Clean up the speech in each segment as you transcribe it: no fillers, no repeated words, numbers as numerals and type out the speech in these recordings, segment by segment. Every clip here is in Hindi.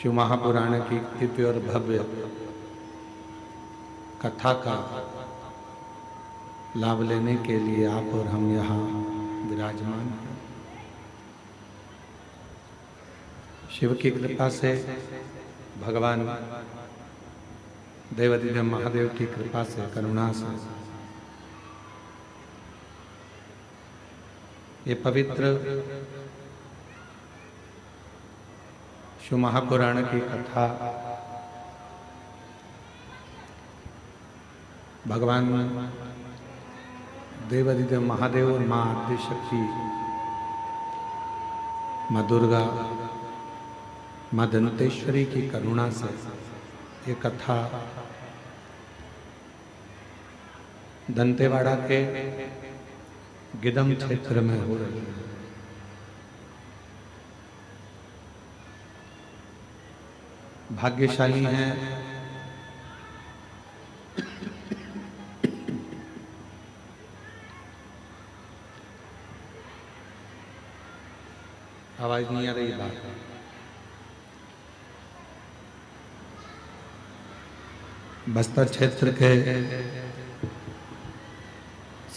शिव महापुराण की दिव्य और भव्य कथा का लाभ लेने के लिए आप और हम यहाँ विराजमान हैं। शिव की कृपा से, भगवान देवाधिदेव महादेव की कृपा से, करुणा से ये पवित्र शिव महापुराण की कथा भगवान देवाधिदेव महादेव और माँ आदिशक्ति, माँ दुर्गा, माँ दंतेश्वरी की करुणा से ये कथा दंतेवाड़ा के गिदम क्षेत्र में हो रही है। भाग्यशाली हैं आवाज नहीं आ रही बात। बस्तर क्षेत्र के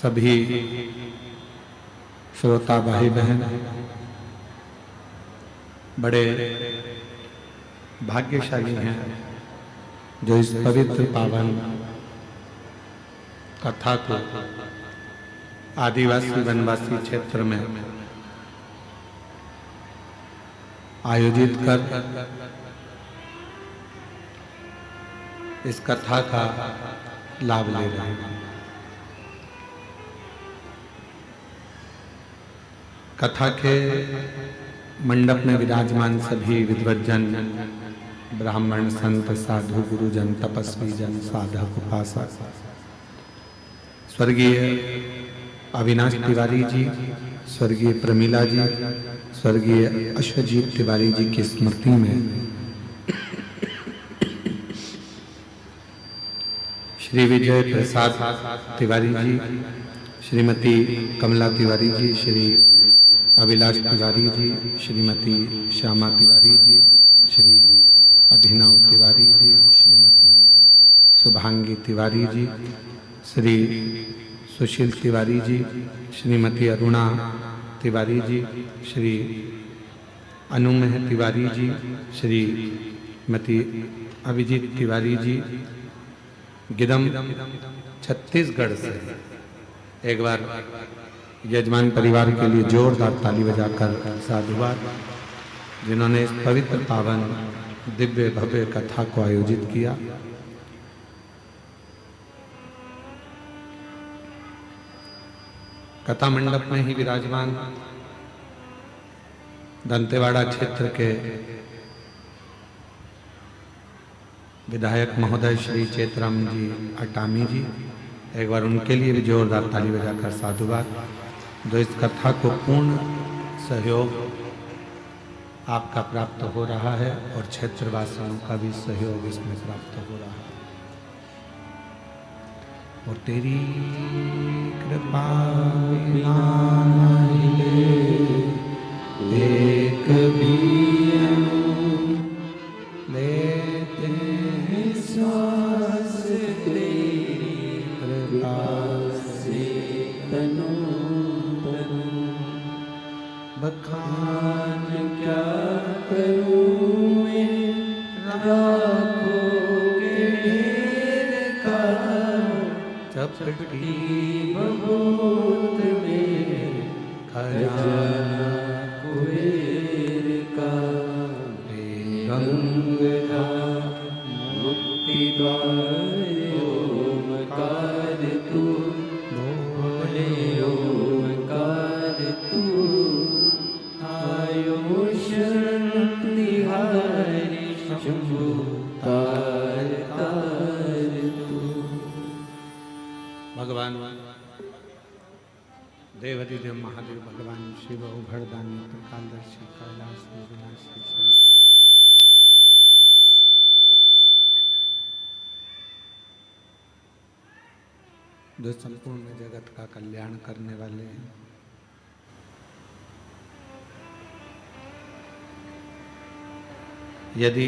सभी श्रोता भाई बहन बड़े भाग्यशाली हैं जो इस पवित्र पावन कथा को आदिवासी वनवासी क्षेत्र में आयोजित कर इस कथा का लाभ ले रहे हैं। कथा के मंडप में विराजमान सभी विद्वज्जन, ब्राह्मण, संत, साधु, गुरुजन, तपस्वी जन, साधक, उपासक, स्वर्गीय अविनाश तिवारी जी, स्वर्गीय प्रमीला जी, स्वर्गीय अश्वजीत तिवारी जी की स्मृति में श्री विजय प्रसाद तिवारी जी, श्रीमती कमला तिवारी जी, श्री अभिलाष तिवारी जी, श्रीमती श्यामा तिवारी जी, श्री अभिनव तिवारी जी, श्रीमती शुभांगी तिवारी जी, श्री सुशील तिवारी जी, श्रीमती अरुणा तिवारी जी, श्री अनुमेह तिवारी जी, श्रीमती अभिजीत तिवारी जी, गिदम छत्तीसगढ़ से। एक बार यजमान परिवार के लिए जोरदार ताली बजाकर साधुवाद, जिन्होंने इस पवित्र पावन दिव्य भव्य कथा को आयोजित किया। कथा मंडप में ही विराजमान दंतेवाड़ा क्षेत्र के विधायक महोदय श्री चेतराम जी अटामी जी, एक बार उनके लिए भी जोरदार ताली बजाकर साधुवाद, जो इस कथा को पूर्ण सहयोग आपका प्राप्त हो रहा है और क्षेत्रवासियों का भी सहयोग इसमें प्राप्त हो रहा है। और तेरी कृपा बिना एक भी लेते हैं श्वास, तेरी कृपा से तनु तनु बखान क्या करूं मैं राखों के ढेर का, चपटी बबूत में खजाना कुबेर का, गंगा मुक्ति द्वार ओमकार तू, बोले ओमकार तू, आयो शरण तिहारी शंभु तार तार तू। भगवान देवाधिदेव महादेव, भगवान शिव, उभरदानी, त्रिकालदर्शी, कैलाशी, विनाशी शंकर, जो संपूर्ण जगत का कल्याण करने वाले हैं, यदि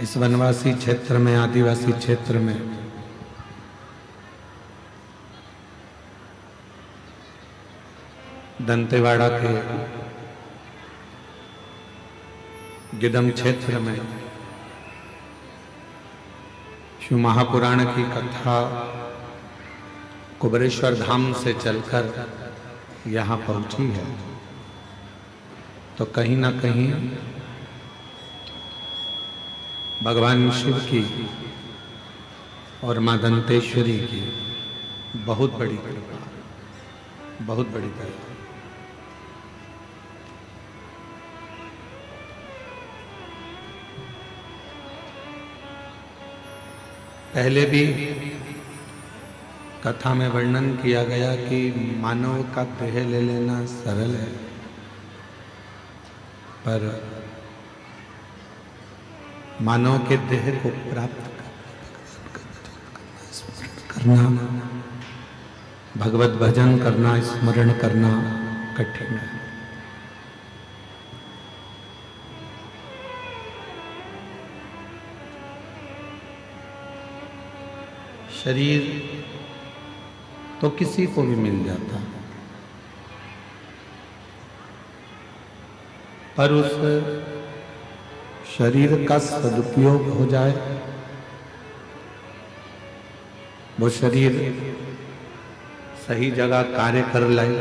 इस वनवासी क्षेत्र में, आदिवासी क्षेत्र में दंतेवाड़ा के गिदम क्षेत्र में शिव महापुराण की कथा कुबरेश्वर धाम से चलकर यहाँ पहुंची है, तो कहीं ना कहीं भगवान शिव की और मां दंतेश्वरी की बहुत बड़ी कृपा, बहुत बड़ी दया। पहले भी कथा में वर्णन किया गया कि मानव का देह ले लेना सरल है, पर मानव के देह को प्राप्त करना, भगवत भजन करना, स्मरण करना कठिन है। शरीर तो किसी को भी मिल जाता, पर उस शरीर का सदुपयोग हो जाए, वो शरीर सही जगह कार्य कर लाए,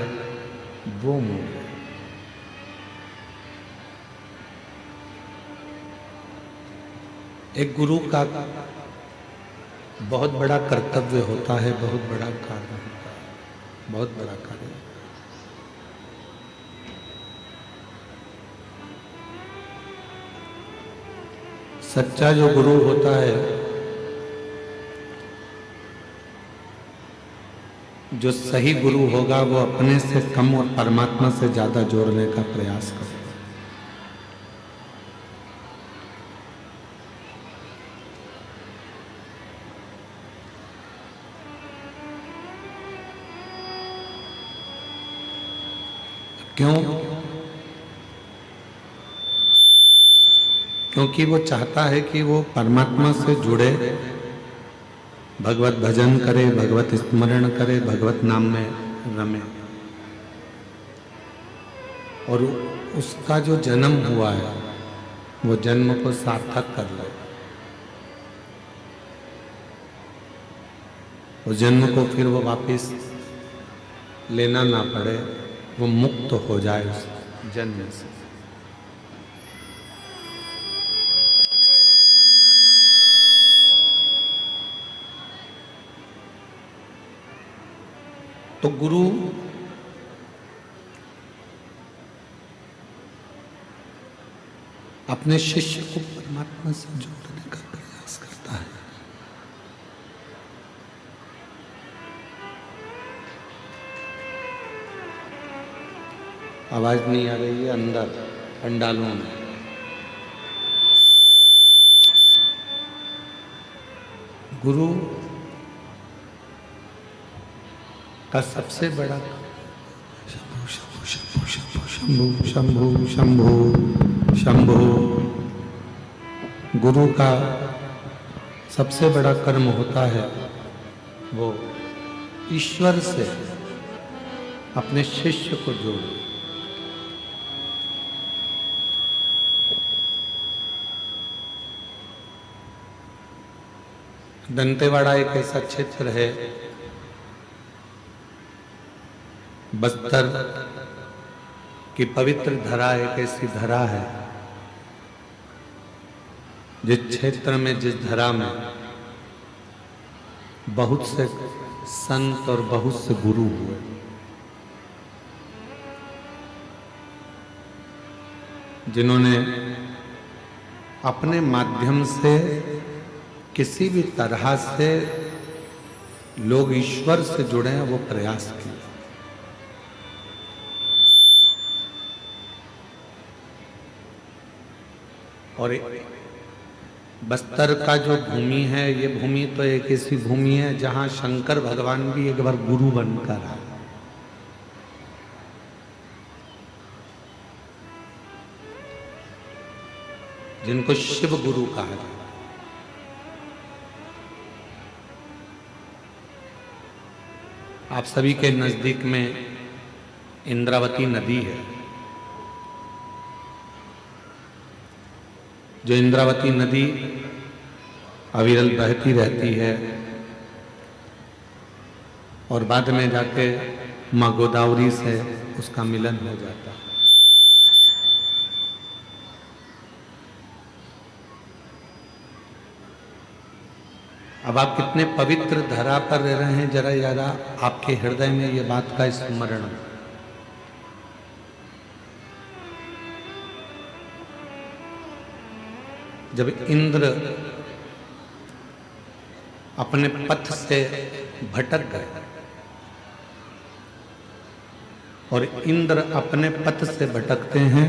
वो मूल्य। एक गुरु का बहुत बड़ा कर्तव्य होता है, बहुत बड़ा कार्य होता है, बहुत बड़ा कार्य। सच्चा जो गुरु होता है, जो सही गुरु होगा, वो अपने से कम और परमात्मा से ज्यादा जोड़ने का प्रयास करेगा। क्यों? क्योंकि वो चाहता है कि वो परमात्मा से जुड़े, भगवत भजन करे, भगवत स्मरण करे, भगवत नाम में रमे, और उसका जो जन्म हुआ है वो जन्म को सार्थक कर ले, उस जन्म को फिर वो वापस लेना ना पड़े, वो मुक्त हो जाए उस जन्म से। तो गुरु अपने शिष्य को परमात्मा से जोड़ने का प्रयास करता है। आवाज नहीं आ रही है अंदर पंडालों में। गुरु का सबसे बड़ा शंभु शंभु शंभु शंभु शंभु शंभु, गुरु का सबसे बड़ा कर्म होता है वो ईश्वर से अपने शिष्य को जोड़े। दंतेवाड़ा एक ऐसा क्षेत्र है, बस्तर की पवित्र धरा एक ऐसी धरा है जिस क्षेत्र में, जिस धरा में बहुत से संत और बहुत से गुरु हुए। जिन्होंने अपने माध्यम से किसी भी तरह से लोग ईश्वर से जुड़े हैं, वो प्रयास किए। और बस्तर का जो भूमि है, ये भूमि तो एक ऐसी भूमि है जहां शंकर भगवान भी एक बार गुरु बनकर आए। जिनको शिव गुरु कहा जाता है। आप सभी के नजदीक में इंद्रावती नदी है। जो इंद्रावती नदी अविरल बहती रहती है और बाद में जाके माँ गोदावरी से उसका मिलन हो जाता है। अब आप कितने पवित्र धरा पर रह रहे हैं, जरा यारा आपके हृदय में ये बात का स्मरण हो। जब इंद्र अपने पथ से भटक गए और इंद्र अपने पथ से भटकते हैं,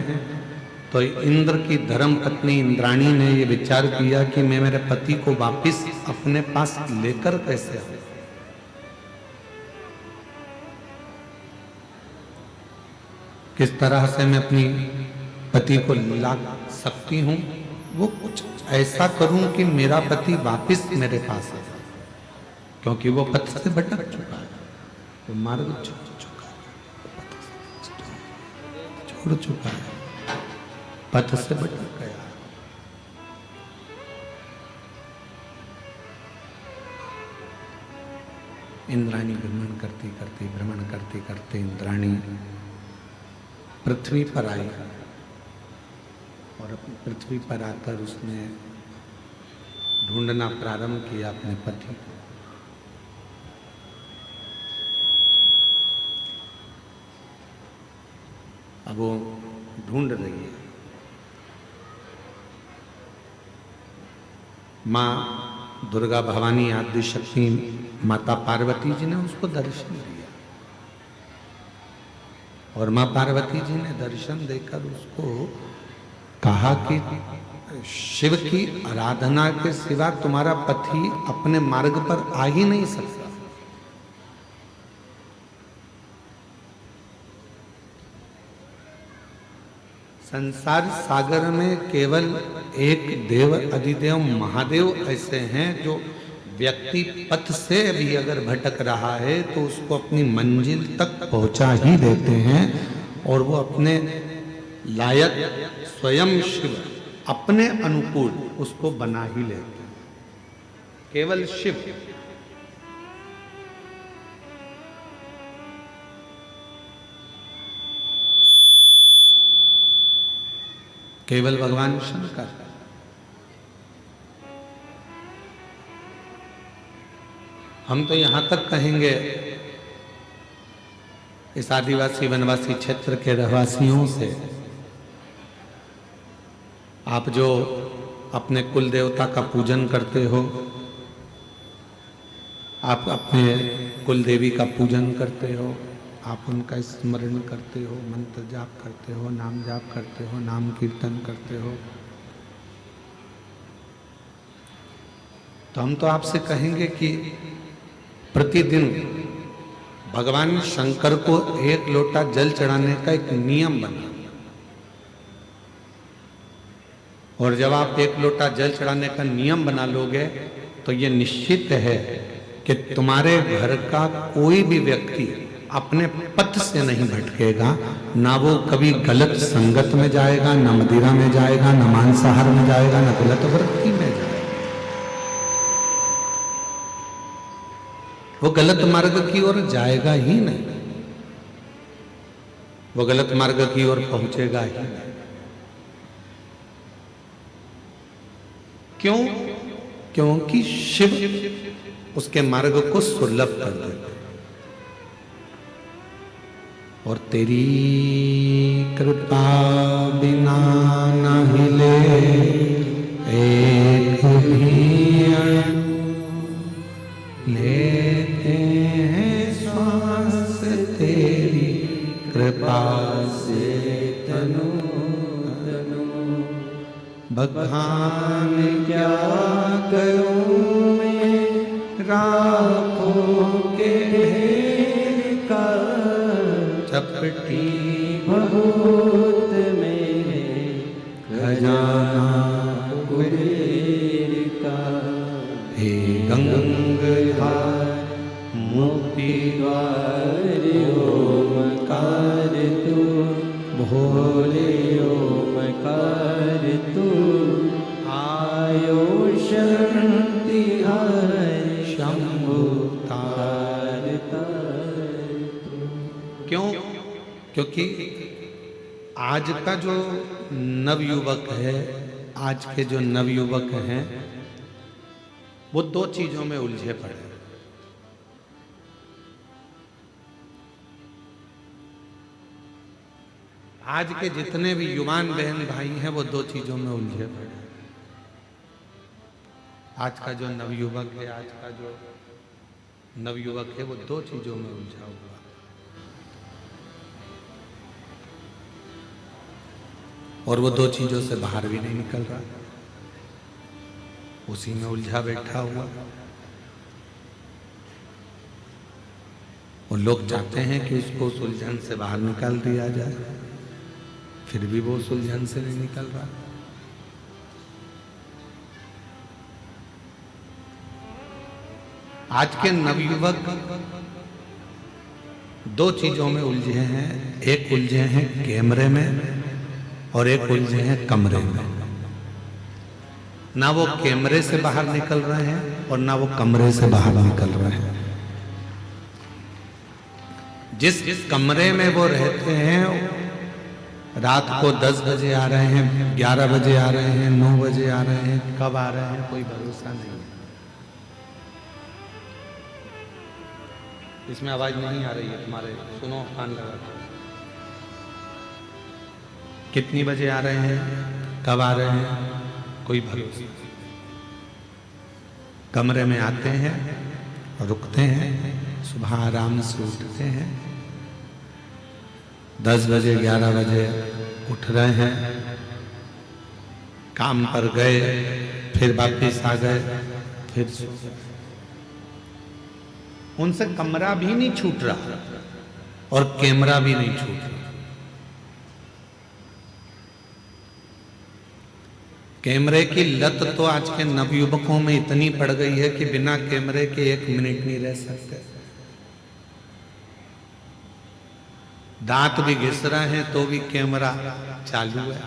तो इंद्र की धर्म पत्नी इंद्राणी ने यह विचार किया कि मैं मेरे पति को वापस अपने पास लेकर कैसे आऊं। किस तरह से मैं अपनी पति को ला सकती हूं, वो कुछ ऐसा करूं कि मेरा पति वापस मेरे पास आ जाए, क्योंकि वो पथ से भटक चुका है, वो मार्ग छोड़ चुका है, पथ से भटक गया। इंद्राणी भ्रमण करते करते इंद्राणी पृथ्वी पर आई और अपनी पृथ्वी पर आकर उसने ढूंढना प्रारंभ किया अपने पति को। अब वो ढूंढ रही है। माँ दुर्गा भवानी आदि शक्ति माता पार्वती जी ने उसको दर्शन दिया और माँ पार्वती जी ने दर्शन देकर उसको कहा कि शिव की आराधना के सिवा तुम्हारा पति अपने मार्ग पर आ ही नहीं सकता। संसार सागर में केवल एक देव अधिदेव महादेव ऐसे हैं जो व्यक्ति पथ से भी अगर भटक रहा है तो उसको अपनी मंजिल तक पहुंचा ही देते हैं और वो अपने लायक स्वयं शिव अपने अनुकूल उसको बना ही लेते हैं। केवल शिव, केवल भगवान शंकर। हम तो यहां तक कहेंगे इस आदिवासी वनवासी क्षेत्र के रहवासियों से, आप जो अपने कुल देवता का पूजन करते हो, आप अपने कुल देवी का पूजन करते हो, आप उनका स्मरण करते हो, मंत्र जाप करते हो, नाम जाप करते हो, नाम कीर्तन करते हो, तो हम तो आपसे कहेंगे कि प्रतिदिन भगवान शंकर को एक लोटा जल चढ़ाने का एक नियम बना, और जब आप एक लोटा जल चढ़ाने का नियम बना लोगे तो ये निश्चित है कि तुम्हारे घर का कोई भी व्यक्ति अपने पथ से नहीं भटकेगा। ना वो कभी गलत संगत में जाएगा, ना मदिरा में जाएगा, ना मांसाहार में जाएगा, ना गलत वृत्ति में जाएगा। वो गलत मार्ग की ओर जाएगा ही नहीं, वो गलत मार्ग की ओर पहुंचेगा ही नहीं। क्यों? क्योंकि शिव उसके मार्ग को सुलभ कर देता है। और तेरी कृपा बिना न हिले एक भी अणु, लेते हैं श्वास तेरी कृपा से तनु तनु। बखान क्या करूं मैं राखों के ढेर का, चपटी बहुत मेरे खजाना ओमकार तू आयो शक्ति हरि शंभु तारता। क्यों? क्योंकि आज का जो नवयुवक है, आज के जो नवयुवक हैं, वो दो चीजों में उलझे पड़े हैं। आज के जितने भी युवान बहन भाई हैं वो दो चीजों में उलझे पड़े हैं। आज का जो नवयुवक है, आज का जो नवयुवक है वो दो चीजों में उलझा हुआ है। और वो दो चीजों से बाहर भी नहीं निकल रहा, उसी में उलझा बैठा हुआ। और लोग चाहते हैं कि उसको उस उलझन से बाहर निकाल दिया जाए, फिर भी वो उस उलझन से नहीं निकल रहा। आज के नवयुवक दो चीजों में उलझे हैं। एक उलझे हैं कैमरे में और एक उलझे हैं कमरे में। ना वो कैमरे से बाहर निकल रहे हैं और ना वो कमरे से बाहर निकल रहे हैं। जिस कमरे में वो रहते हैं, रात को 10 बजे आ रहे हैं, 11 बजे आ रहे हैं, 9 बजे आ रहे हैं, कब आ रहे हैं कोई भरोसा नहीं है। इसमें आवाज नहीं आ रही है तुम्हारे, सुनो कान लगा। कितनी बजे आ रहे हैं, कब आ रहे हैं, कोई भरोसा नहीं। कमरे में आते हैं, रुकते हैं, सुबह आराम से उठते हैं, 10 बजे 11 बजे उठ रहे हैं, काम पर गए, फिर वापिस आ गए, फिर उनसे कमरा भी नहीं छूट रहा और कैमरा भी नहीं छूट रहा। कैमरे की लत तो आज के नवयुवकों में इतनी पड़ गई है कि बिना कैमरे के 1 मिनट नहीं रह सकते। दांत भी घिस रहे हैं तो भी कैमरा चालू है,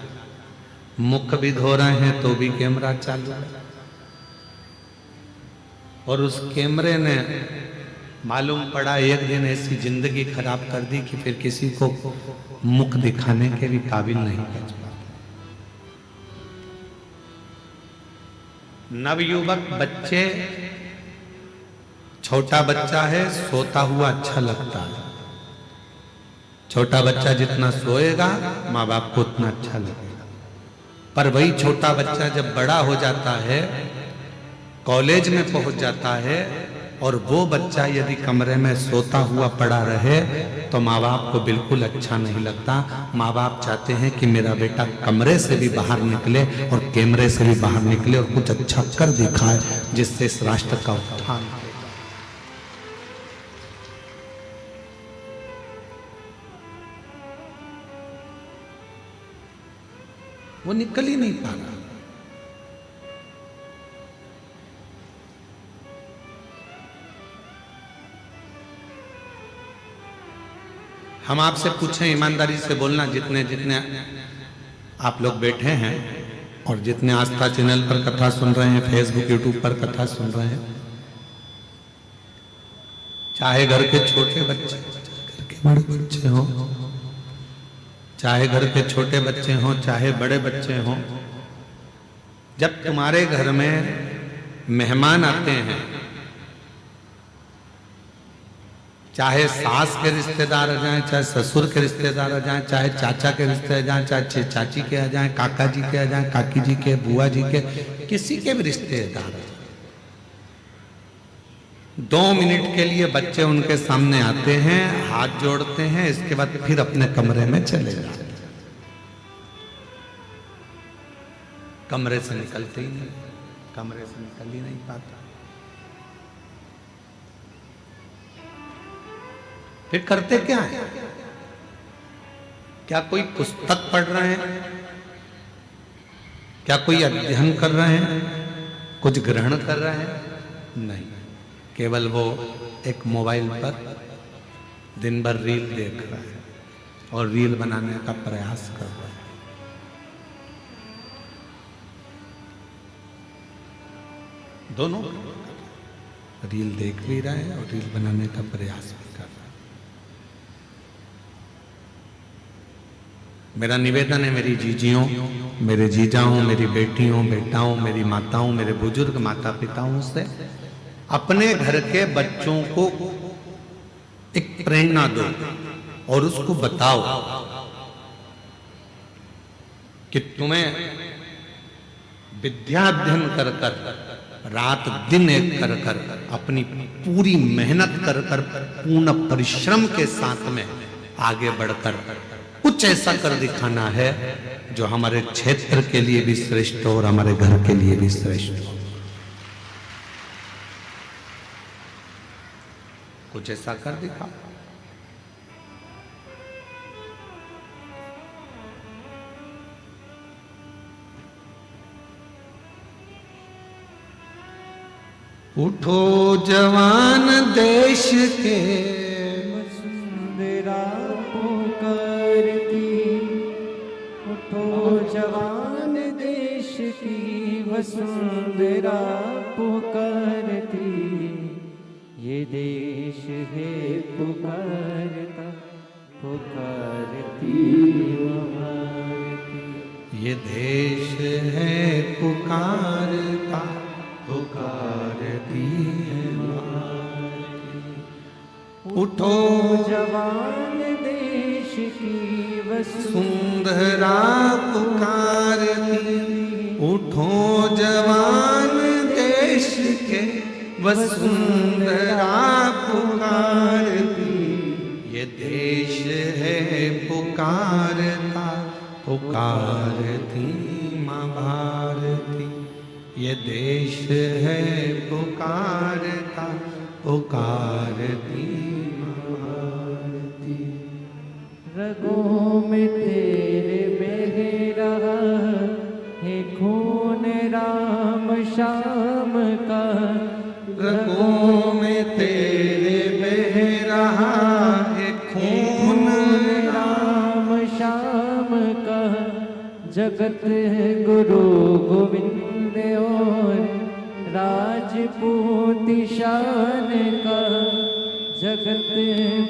मुख भी धो रहे हैं तो भी कैमरा चालू है। और उस कैमरे ने मालूम पड़ा एक दिन ऐसी जिंदगी खराब कर दी कि फिर किसी को मुख दिखाने के भी काबिल नहीं बच पाता। नवयुवक बच्चे, छोटा बच्चा है, सोता हुआ अच्छा लगता है। छोटा बच्चा जितना सोएगा माँ बाप को उतना अच्छा लगेगा। पर वही छोटा बच्चा जब बड़ा हो जाता है, कॉलेज में पहुंच जाता है, और वो बच्चा यदि कमरे में सोता हुआ पड़ा रहे तो माँ बाप को बिल्कुल अच्छा नहीं लगता। माँ बाप चाहते हैं कि मेरा बेटा कमरे से भी बाहर निकले और कैमरे से भी बाहर निकले और कुछ अच्छा कर दिखाए, जिससे इस राष्ट्र का उत्थान हो। वो निकल ही नहीं पा रहा। हम आपसे पूछें, ईमानदारी से बोलना, जितने जितने आप लोग बैठे हैं और जितने आस्था चैनल पर कथा सुन रहे हैं, फेसबुक यूट्यूब पर कथा सुन रहे हैं, चाहे घर के छोटे बच्चे, घर के बड़े बच्चे हो, चाहे घर के छोटे बच्चे हों, चाहे बड़े बच्चे हों, जब तुम्हारे घर में मेहमान आते हैं, चाहे सास के रिश्तेदार आ जाएं, चाहे ससुर के रिश्तेदार आ जाएं, चाहे चाचा के रिश्तेदार आ जाएं, चाहे चाची के आ जाएं, काका जी के आ जाएं, काकी जी के, बुआ जी के, किसी के भी रिश्तेदार आ जाएं, 2 मिनट के लिए बच्चे उनके सामने आते हैं, हाथ जोड़ते हैं, इसके बाद फिर अपने कमरे में चले जाते हैं। कमरे से निकलते ही नहीं, कमरे से निकल ही नहीं पाता। फिर करते क्या है? क्या कोई पुस्तक पढ़ रहे हैं? क्या कोई अध्ययन कर रहे हैं? कुछ ग्रहण कर रहे हैं? नहीं, केवल वो एक मोबाइल पर दिन भर रील देख रहा है और रील बनाने का प्रयास कर रहा है। दोनों रील देख भी रहे हैं और रील बनाने का प्रयास भी कर रहे हैं। मेरा निवेदन है मेरी जीजियों, मेरे जीजाओं, मेरी बेटियों, बेटाओं, मेरी माताओं, मेरे बुजुर्ग माता पिताओं से अपने घर के बच्चों को एक प्रेरणा दो और उसको बताओ कि तुम्हें विद्याध्ययन कर कर रात दिन एक कर कर अपनी पूरी मेहनत कर कर पूर्ण परिश्रम के साथ में आगे बढ़कर कुछ ऐसा कर दिखाना है जो हमारे क्षेत्र के लिए भी श्रेष्ठ हो और हमारे घर के लिए भी श्रेष्ठ हो। कुछ ऐसा कर दिखाओ। उठो जवान देश के वसुंधरा पुकारती, उठो जवान देश की वसुंधरा पुकारती, ये देश है पुकारता पुकारती भारती, ये देश है पुकारता पुकारती है भारती। उठो जवान देश की वसुंधरा पुकारती, उठो जवान देश के वसुंधरा पुकारती, ये देश है पुकारता पुकारती माँ भारती, ये देश है पुकारता पुकारती माँ भारती। रगों में तेरे बह रहा है खून राम शाम का, रगों में तेरे बह रहा है खून राम शाम का, जगत गुरु गोविंद और राजपूत शान का, जगत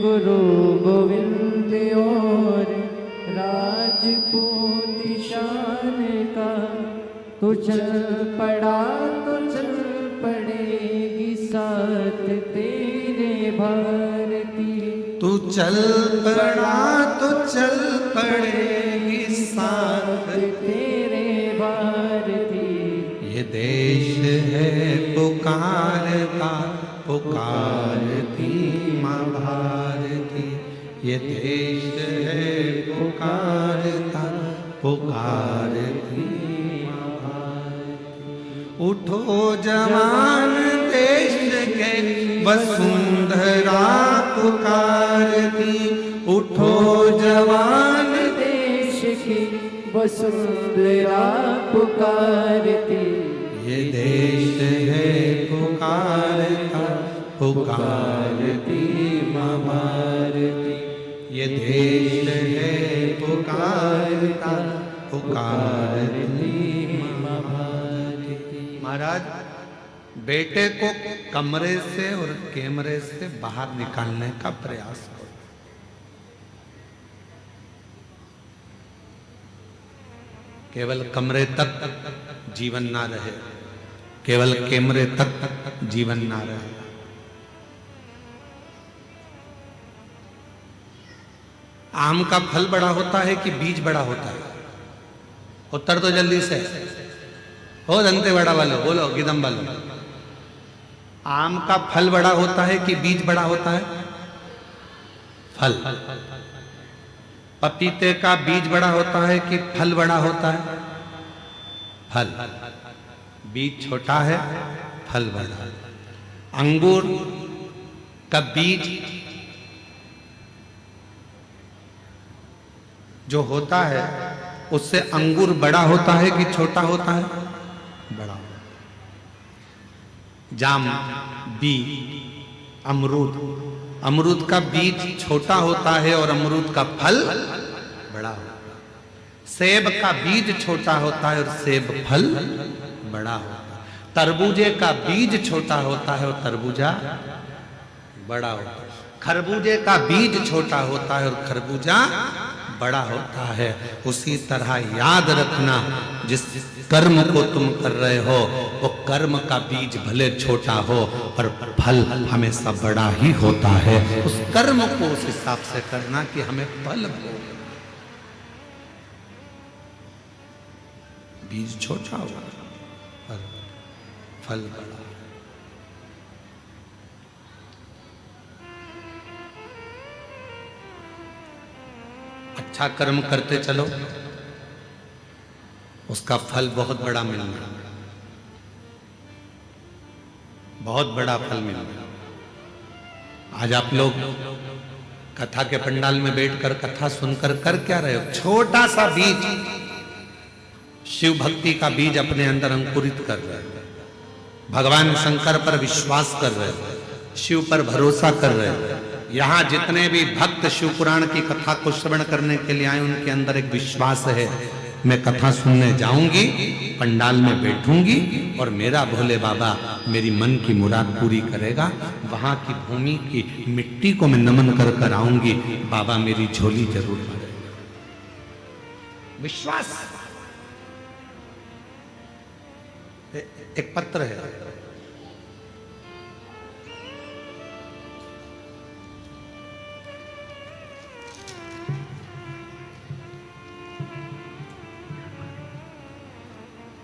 गुरु गोविंद और राजपूत शान का। तू चल पड़ा तो चल पड़ेगी साथ तेरे भारती, तू चल पड़ा तो चल पड़ेगी साथ तेरे भारती, ये देश है पुकारता पुकारती माँ भारती, ये देश है पुकारता पुकारती माँ भारती। उठो जवान देश के वसुंधरा पुकारती, उठो जवान देश की वसुंधरा पुकारती, ये देश है पुकारता पुकारती माँ भारती, ये देश है पुकारता पुकारती माँ भारती। महाराज, बेटे को कमरे से और कैमरे से बाहर निकालने का प्रयास करो। केवल कमरे तक जीवन ना रहे, केवल कैमरे तक जीवन ना रहे। आम का फल बड़ा होता है कि बीज बड़ा होता है? उत्तर तो जल्दी से हो, जनते बड़ा वालो बोलो, गिदम वालो। आम का फल बड़ा होता है कि बीज बड़ा होता है? फल। पपीते का बीज बड़ा होता है कि फल बड़ा होता है? फल। बीज छोटा है, फल बड़ा है। अंगूर का बीज जो होता है उससे अंगूर बड़ा होता है कि छोटा होता है? बड़ा। जाम, बी, अमरूद, अमरूद का बीज छोटा होता है और अमरूद का फल बड़ा होता है। सेब का बीज छोटा होता है और सेब फल बड़ा होता है। तरबूजे का बीज छोटा होता है और तरबूजा बड़ा होता है। खरबूजे का बीज छोटा होता है और खरबूजा बड़ा होता है। उसी तरह याद रखना, जिस कर्म को तुम कर रहे हो वो कर्म का बीज भले छोटा हो पर फल हमेशा बड़ा ही होता है। उस कर्म को उस हिसाब से करना कि हमें फल हो। बीज छोटा होगा पर फल बड़ा। अच्छा कर्म करते चलो, उसका फल बहुत बड़ा मिलना, बहुत बड़ा फल मिलना। आज आप लोग कथा के पंडाल में बैठकर कथा सुनकर कर क्या रहे हो? छोटा सा बीज, शिव भक्ति का बीज अपने अंदर अंकुरित कर रहे हो, भगवान शंकर पर विश्वास कर रहे हो, शिव पर भरोसा कर रहे हो। यहाँ जितने भी भक्त शिव पुराण की कथा को श्रवण करने के लिए आए, उनके अंदर एक विश्वास है, मैं कथा सुनने जाऊंगी, पंडाल में बैठूंगी और मेरा भोले बाबा मेरी मन की मुराद पूरी करेगा। वहां की भूमि की मिट्टी को मैं नमन कर कर आऊंगी, बाबा मेरी झोली जरूर भरेगा। विश्वास। एक पत्र है,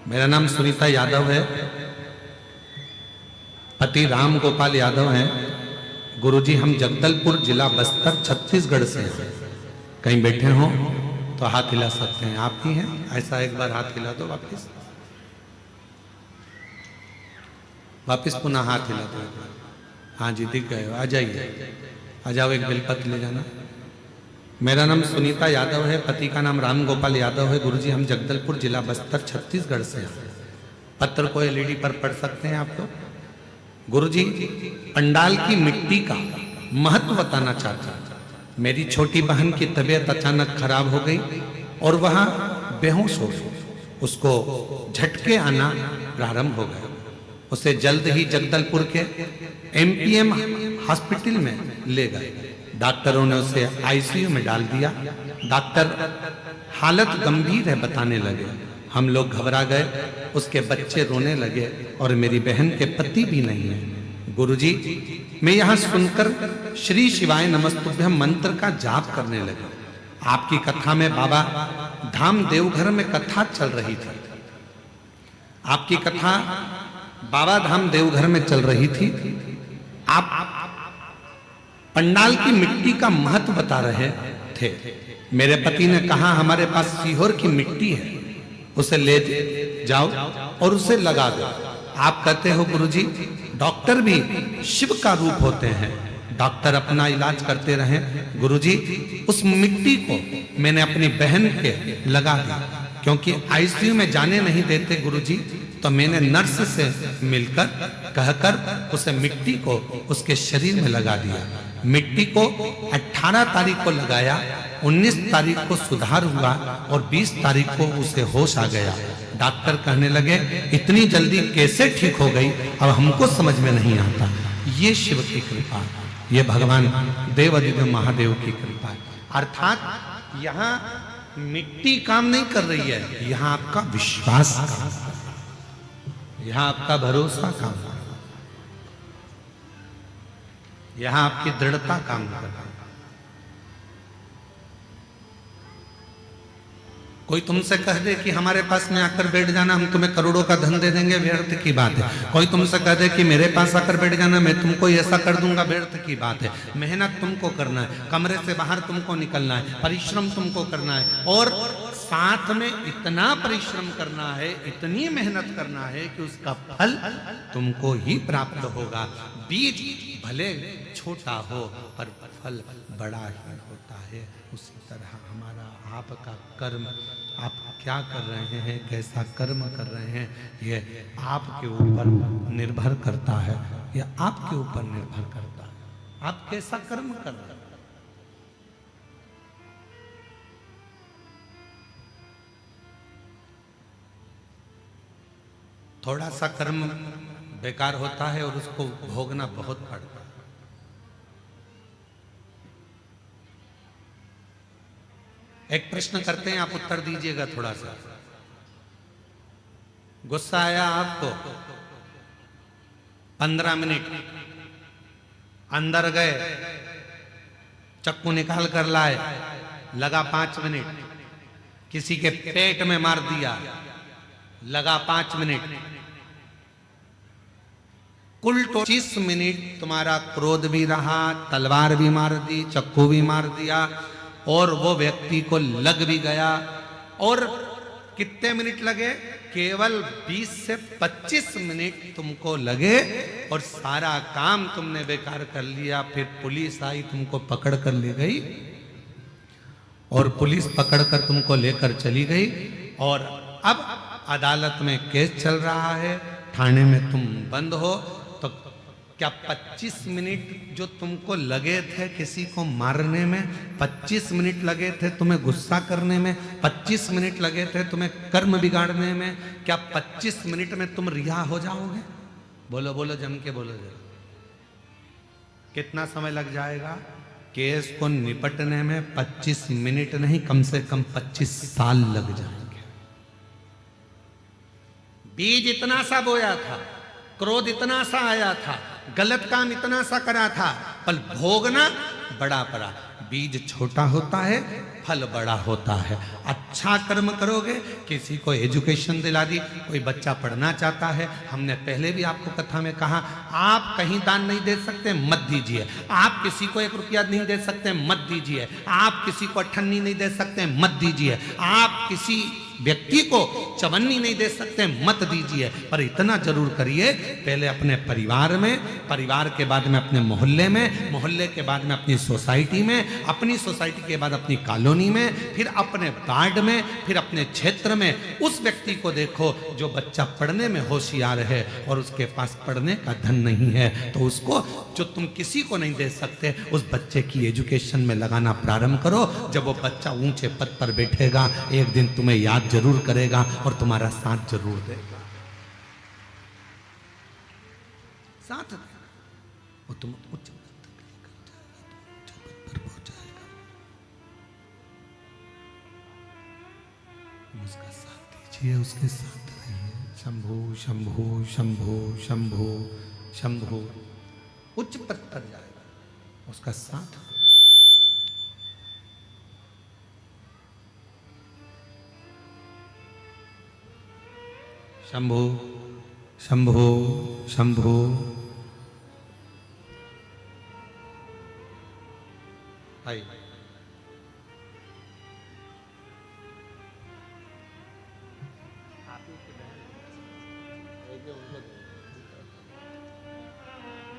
मेरा नाम सुनीता यादव है, पति राम गोपाल यादव हैं। गुरुजी हम जगदलपुर जिला बस्तर छत्तीसगढ़ से हैं। कहीं बैठे हो तो हाथ हिला सकते हैं। आप ही हैं? ऐसा एक बार हाथ हिला दो, वापस पुनः हाथ हिला दो। हाँ जी, दिख गए हो, आ जाइए, आ जाओ, एक बेलपत्र ले जाना। मेरा नाम सुनीता यादव है, पति का नाम राम गोपाल यादव है। गुरुजी हम जगदलपुर जिला बस्तर छत्तीसगढ़ से हैं। पत्र को एलईडी पर पढ़ सकते हैं आप लोग। गुरुजी पंडाल की मिट्टी का महत्व बताना चाहता हूं। मेरी छोटी बहन की तबीयत अचानक खराब हो गई और वह बेहोश हो गई। उसको झटके आना प्रारंभ हो गए। उसे जल्द ही जगदलपुर के एमपीएम हॉस्पिटल में ले गए। डॉक्टरों ने उसे आईसीयू में डाल दिया। डॉक्टर हालत गंभीर है बताने लगे। हम लोग घबरा गए, उसके बच्चे रोने लगे और मेरी बहन के पति भी नहीं है। गुरुजी मैं यहाँ सुनकर श्री शिवाय नमस्तुभ्यम मंत्र का जाप करने लगा। आपकी कथा में बाबा धाम देवघर में कथा चल रही थी। आपकी कथा बाबा धाम देवघर में चल रही थी। आप पंडाल की मिट्टी का महत्व बता रहे थे। मेरे पति ने कहा हमारे पास सीहोर की मिट्टी है, उसे ले जाओ और उसे लगा दो। आप कहते हो गुरुजी डॉक्टर भी शिव का रूप होते हैं। डॉक्टर अपना इलाज करते रहे। गुरुजी उस मिट्टी को मैंने अपनी बहन के लगा दिया, क्योंकि आईसीयू में जाने नहीं देते गुरुजी। तो मैंने नर्स से मिलकर कहकर उसे मिट्टी को उसके शरीर में लगा दिया। मिट्टी को 18 तारीख को लगाया, 19 तारीख को सुधार हुआ और 20 तारीख को उसे होश आ गया। डॉक्टर कहने लगे इतनी जल्दी कैसे ठीक हो गई, अब हमको समझ में नहीं आता। ये शिव की कृपा, ये भगवान देवादिदेव महादेव की कृपा है। अर्थात यहाँ मिट्टी काम नहीं कर रही है, यहाँ आपका विश्वास काम कर रहा है, यहाँ आपका भरोसा काम कर रहा है, यहाँ आपकी दृढ़ता काम कर रहा है। कोई तुमसे कह दे कि हमारे पास में आकर बैठ जाना, हम तुम्हें करोड़ों का धन दे देंगे, व्यर्थ की बात है। कोई तुमसे कह दे कि मेरे पास आकर बैठ जाना, मैं तुमको ऐसा कर दूंगा, व्यर्थ की बात है। मेहनत तुमको करना है, कमरे से बाहर तुमको निकलना है, परिश्रम तुमको करना है और साथ में इतना परिश्रम करना है, इतनी मेहनत करना है कि उसका फल तुमको ही प्राप्त होगा। बीज भले छोटा हो पर फल बड़ा ही होता है। उसी तरह हमारा आपका कर्म, आप क्या कर रहे हैं, कैसा कर्म कर रहे हैं, यह आपके ऊपर निर्भर करता है। यह आपके ऊपर निर्भर करता है, आप कैसा कर्म कर रहे हैं। थोड़ा सा कर्म बेकार होता है और उसको भोगना बहुत पड़ता है। एक प्रश्न करते हैं, आप उत्तर दीजिएगा। थोड़ा सा गुस्सा आया आपको, 15 मिनट अंदर गए, चक्कू निकाल कर लाए, लगा 5 मिनट, किसी के पेट में मार दिया, लगा 5 मिनट, कुल 25 मिनट तुम्हारा क्रोध भी रहा, तलवार भी मार दी, चक्कू भी मार दिया और वो व्यक्ति को लग भी गया। और कितने मिनट लगे? केवल 20 से 25 मिनट तुमको लगे और सारा काम तुमने बेकार कर लिया। फिर पुलिस आई, तुमको पकड़ कर ले गई और पुलिस पकड़कर तुमको लेकर चली गई और अब अदालत में केस चल रहा है, थाने में तुम बंद हो। तो क्या 25 मिनट जो तुमको लगे थे किसी को मारने में, 25 मिनट लगे थे तुम्हें गुस्सा करने में, 25 मिनट लगे थे तुम्हें कर्म बिगाड़ने में, क्या 25 मिनट में तुम रिहा हो जाओगे? बोलो बोलो, जम के बोलो जरा। कितना समय लग जाएगा? केस को निपटने में 25 मिनट नहीं, कम से कम 25 साल लग जाएंगे। बीज इतना सा बोया था, क्रोध इतना सा आया था, गलत काम इतना सा करा था, पर भोगना बड़ा पड़ा। बीज छोटा होता है, फल बड़ा होता है। अच्छा कर्म करोगे, किसी को एजुकेशन दिला दी, कोई बच्चा पढ़ना चाहता है, हमने पहले भी आपको कथा में कहा, आप कहीं दान नहीं दे सकते, मत दीजिए। आप किसी को 1 रुपया नहीं दे सकते, मत दीजिए। आप किसी को अठन्नी नहीं दे सकते, मत दीजिए। आप किसी व्यक्ति को चवन्नी नहीं दे सकते, मत दीजिए। पर इतना जरूर करिए, पहले अपने परिवार में, परिवार के बाद में अपने मोहल्ले में, मोहल्ले के बाद में अपनी सोसाइटी में, अपनी सोसाइटी के बाद अपनी कॉलोनी में, फिर अपने वार्ड में, फिर अपने क्षेत्र में। उस व्यक्ति को देखो जो बच्चा पढ़ने में होशियार है और उसके पास पढ़ने का धन नहीं है, तो उसको, जो तुम किसी को नहीं दे सकते, उस बच्चे की एजुकेशन में लगाना प्रारंभ करो। जब वो बच्चा ऊंचे पद पर बैठेगा, एक दिन तुम्हें याद जरूर करेगा और तुम्हारा साथ जरूर देगा, साथ देगा। वो तुम उच्च पद तक लेकर जाएगा, उच्च पद पर पहुंचाएगा। उसका साथ दीजिए, उसके साथ रहिए। शंभो शंभो शंभो शंभो शंभो। उच्च पद पर जाएगा, उसका साथ। शंभो शंभो शंभो। आई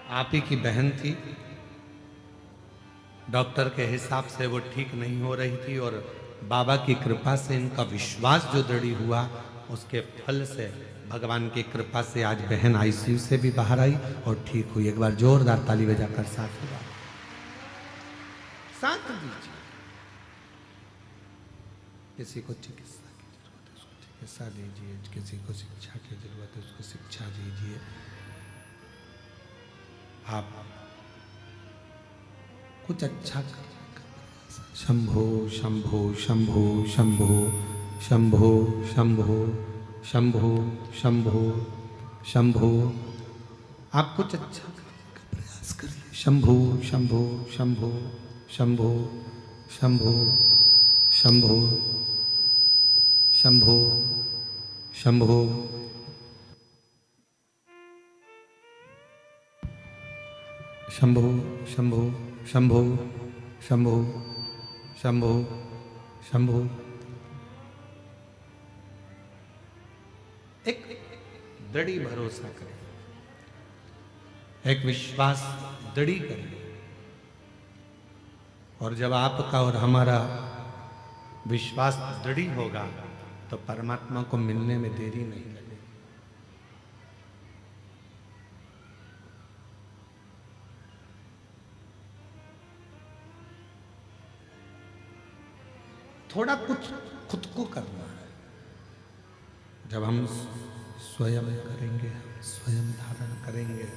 आप ही की बहन थी, डॉक्टर के हिसाब से वो ठीक नहीं हो रही थी और बाबा की कृपा से इनका विश्वास जो दृढ़ हुआ, उसके फल से, भगवान की कृपा से आज बहन आईसीयू से भी बाहर आई और ठीक हुई। एक बार जोरदार ताली बजाकर साथ दीजिए। किसी को चिकित्सा की जरूरत है, उसको चिकित्सा दीजिए। किसी को शिक्षा की जरूरत है, उसको शिक्षा दीजिए। आप कुछ अच्छा कर। शंभो शंभो शंभो शंभो शंभो शंभो शंभो शंभो शंभो। आप कुछ अच्छा करने का प्रयास करिए। शंभो शंभो शंभो शंभो शंभो शंभो शंभो शंभो। शंभो शंभो शंभो शंभो शंभो शंभो। एक दृढ़ भरोसा करें, एक विश्वास दृढ़ करें, और जब आपका और हमारा विश्वास दृढ़ होगा तो परमात्मा को मिलने में देरी नहीं लगेगी। थोड़ा कुछ खुद को करना है। जब हम स्वयं करेंगे, स्वयं धारण करेंगे।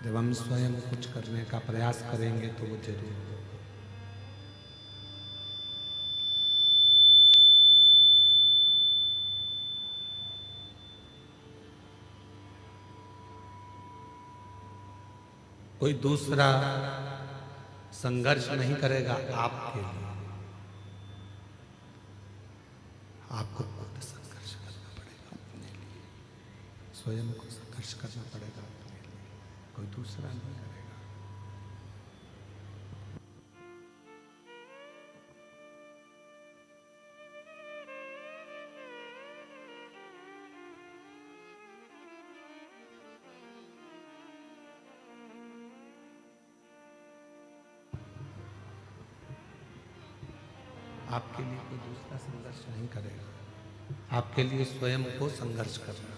जब हम स्वयं कुछ करने का प्रयास करेंगे तो वो जरूर होगा। कोई दूसरा संघर्ष नहीं करेगा आपके लिए, आपको खुद संघर्ष करना पड़ेगा अपने लिए, स्वयं को संघर्ष करना पड़ेगा अपने लिए, कोई दूसरा नहीं करेगा। आपके लिए कोई दूसरा संघर्ष नहीं करेगा, आपके लिए स्वयं को संघर्ष करना।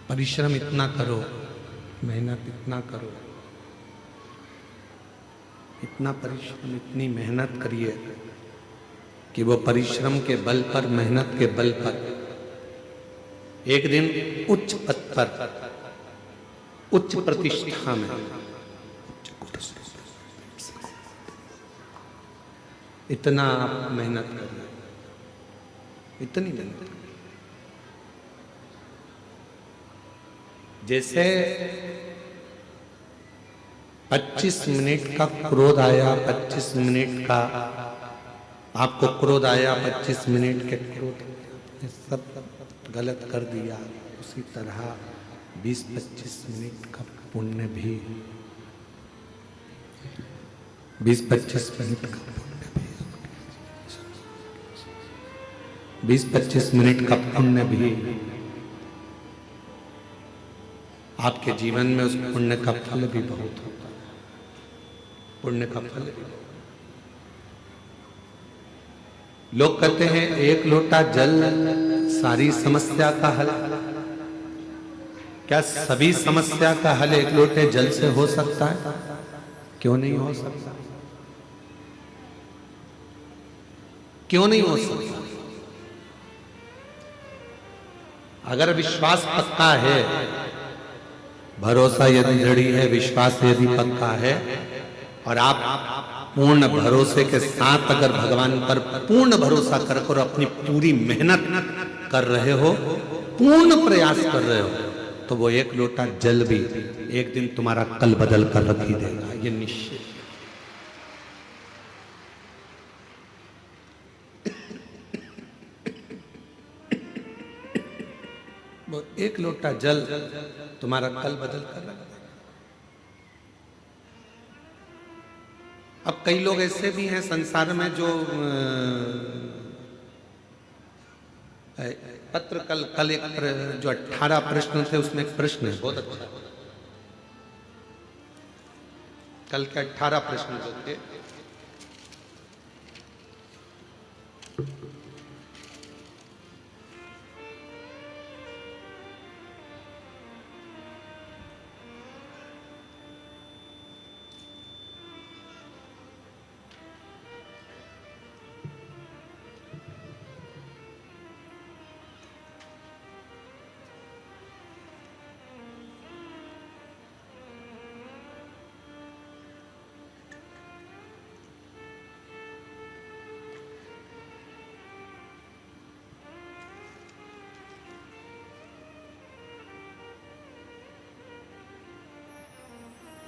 परिश्रम इतना करो, मेहनत इतना करो, इतना परिश्रम, इतनी मेहनत करिए कि वो परिश्रम के बल पर, मेहनत के बल पर एक दिन उच्च पद पर, उच्च प्रतिष्ठा में, इतना आप मेहनत करिए, इतनी मेहनत करिए। जैसे 25 मिनट का क्रोध आया, 25 मिनट का आपको क्रोध आया, 25 मिनट के क्रोध ने सब गलत कर दिया, उसी तरह 20-25 मिनट का पुण्य भी, 20-25 मिनट का पुण्य भी, 20-25 मिनट का पुण्य भी आपके जीवन में, उस पुण्य का फल भी बहुत होता है, पुण्य का फल भी। लोग कहते हैं एक लोटा जल सारी समस्या का हल। क्या सभी समस्या का हल एक लोटे जल से हो सकता है? क्यों नहीं हो सकता? क्यों नहीं हो सकता? अगर विश्वास पक्का है, भरोसा यदि दृढ़ है, विश्वास यदि पक्का है, और आप पूर्ण भरोसे के साथ अगर भगवान पर पूर्ण भरोसा कर अपनी पूरी मेहनत कर रहे हो, पूर्ण प्रयास कर रहे हो, तो वो एक लोटा जल भी एक दिन तुम्हारा कल बदल कर रख ही देगा, ये निश्चित। वो एक लोटा जल तुम्हारा कल बदल कर रख देगा। अब कई लोग ऐसे भी हैं संसार में जो पत्र कल एक जो 18 प्रश्न थे उसमें एक प्रश्न है बहुत अच्छा, कल के 18 प्रश्न जो थे,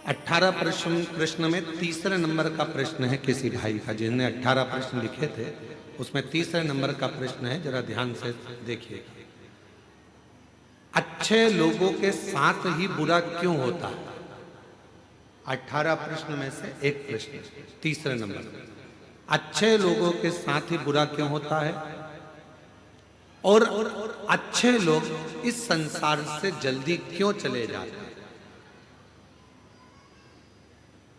अठारह प्रश्न में तीसरे नंबर का प्रश्न है किसी भाई का, जिन्होंने 18 प्रश्न लिखे थे उसमें तीसरे नंबर का प्रश्न है, जरा ध्यान से देखिए। अच्छे लोगों के साथ ही बुरा क्यों होता है? 18 प्रश्न में से एक प्रश्न, तीसरे नंबर, अच्छे लोगों के साथ ही बुरा क्यों होता है, और अच्छे लोग इस संसार से जल्दी क्यों चले जाते हैं?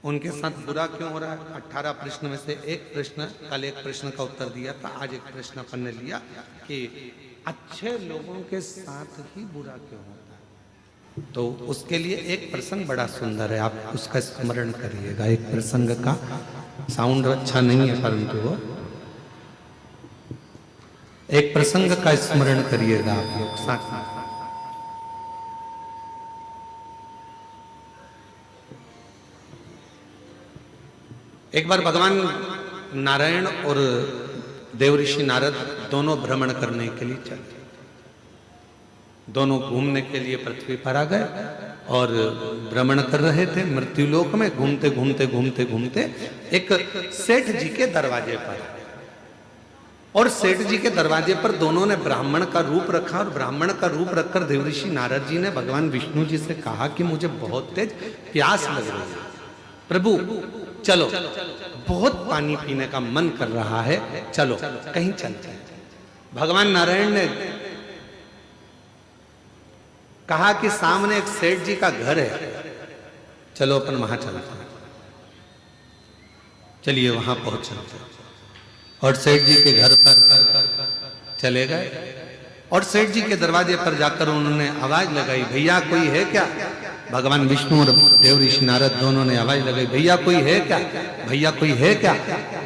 उनके साथ बुरा क्यों हो रहा है? 18 प्रश्न में से एक प्रश्न, कल एक प्रश्न का उत्तर दिया था, आज एक प्रश्न अपन ने लिया कि अच्छे लोगों के साथ ही बुरा क्यों होता है। तो उसके लिए एक प्रसंग बड़ा सुंदर है, आप उसका स्मरण करिएगा। एक प्रसंग का साउंड अच्छा नहीं है, परंतु वो एक प्रसंग का स्मरण करिएगा आप लोग साथ में। एक बार भगवान नारायण और देवऋषि नारद दोनों भ्रमण करने के लिए चले। दोनों घूमने के लिए पृथ्वी पर आ गए और भ्रमण कर रहे थे मृत्युलोक में। घूमते घूमते घूमते घूमते एक सेठ जी के दरवाजे पर, और सेठ जी के दरवाजे पर दोनों ने ब्राह्मण का रूप रखा, और ब्राह्मण का रूप रखकर देवऋषि नारद जी ने भगवान विष्णु जी से कहा कि मुझे बहुत तेज प्यास लग रही है, प्रभु चलो, बहुत पानी पीने का मन कर रहा है, चलो कहीं चलते हैं। भगवान नारायण ने कहा कि सामने एक सेठ जी का घर है, चलो अपन वहां चलते हैं। चलिए वहां पहुंच चलते हैं। और सेठ जी के घर पर चले गए, और सेठ जी के दरवाजे पर जाकर उन्होंने आवाज लगाई, भैया कोई है क्या? भगवान विष्णु और देवऋषि नारद दोनों ने आवाज लगाई, भैया कोई है क्या, भैया कोई है क्या?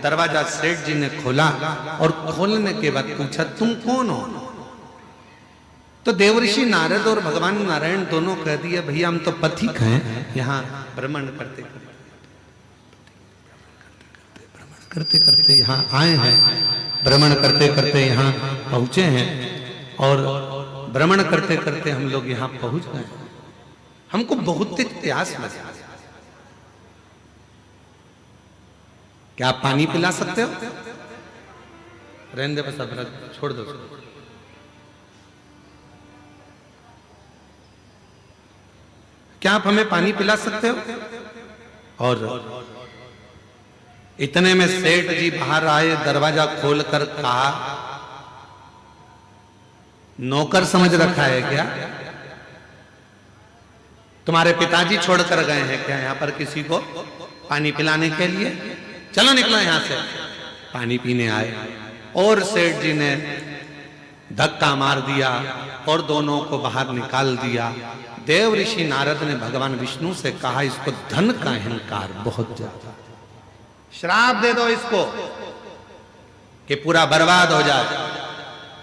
दरवाजा सेठ जी ने खोला, और खोलने के बाद पूछा तुम कौन हो? तो देवऋषि नारद और भगवान नारायण दोनों कह दिए, भैया हम तो पथिक हैं, यहाँ भ्रमण करते करते यहाँ आए हैं, भ्रमण करते करते यहाँ पहुंचे हैं, और भ्रमण करते करते हम लोग यहाँ पहुंच गए। हमको बहुत तेज प्यास लगी, क्या आप पानी पिला सकते हो? रहने दे बस, अब छोड़ दो। क्या आप हमें पानी पिला सकते हो? और इतने में सेठ जी बाहर आए, दरवाजा खोलकर कहा, नौकर समझ रखा है क्या? तुम्हारे पिताजी छोड़कर गए हैं क्या यहाँ पर किसी को पानी पिलाने के लिए? चलो निकलो यहां से। पानी पीने आए, और सेठ जी ने धक्का मार दिया और दोनों को बाहर निकाल दिया। देवऋषि नारद ने भगवान विष्णु से कहा, इसको धन का अहंकार बहुत ज्यादा, श्राप दे दो इसको कि पूरा बर्बाद हो जाए।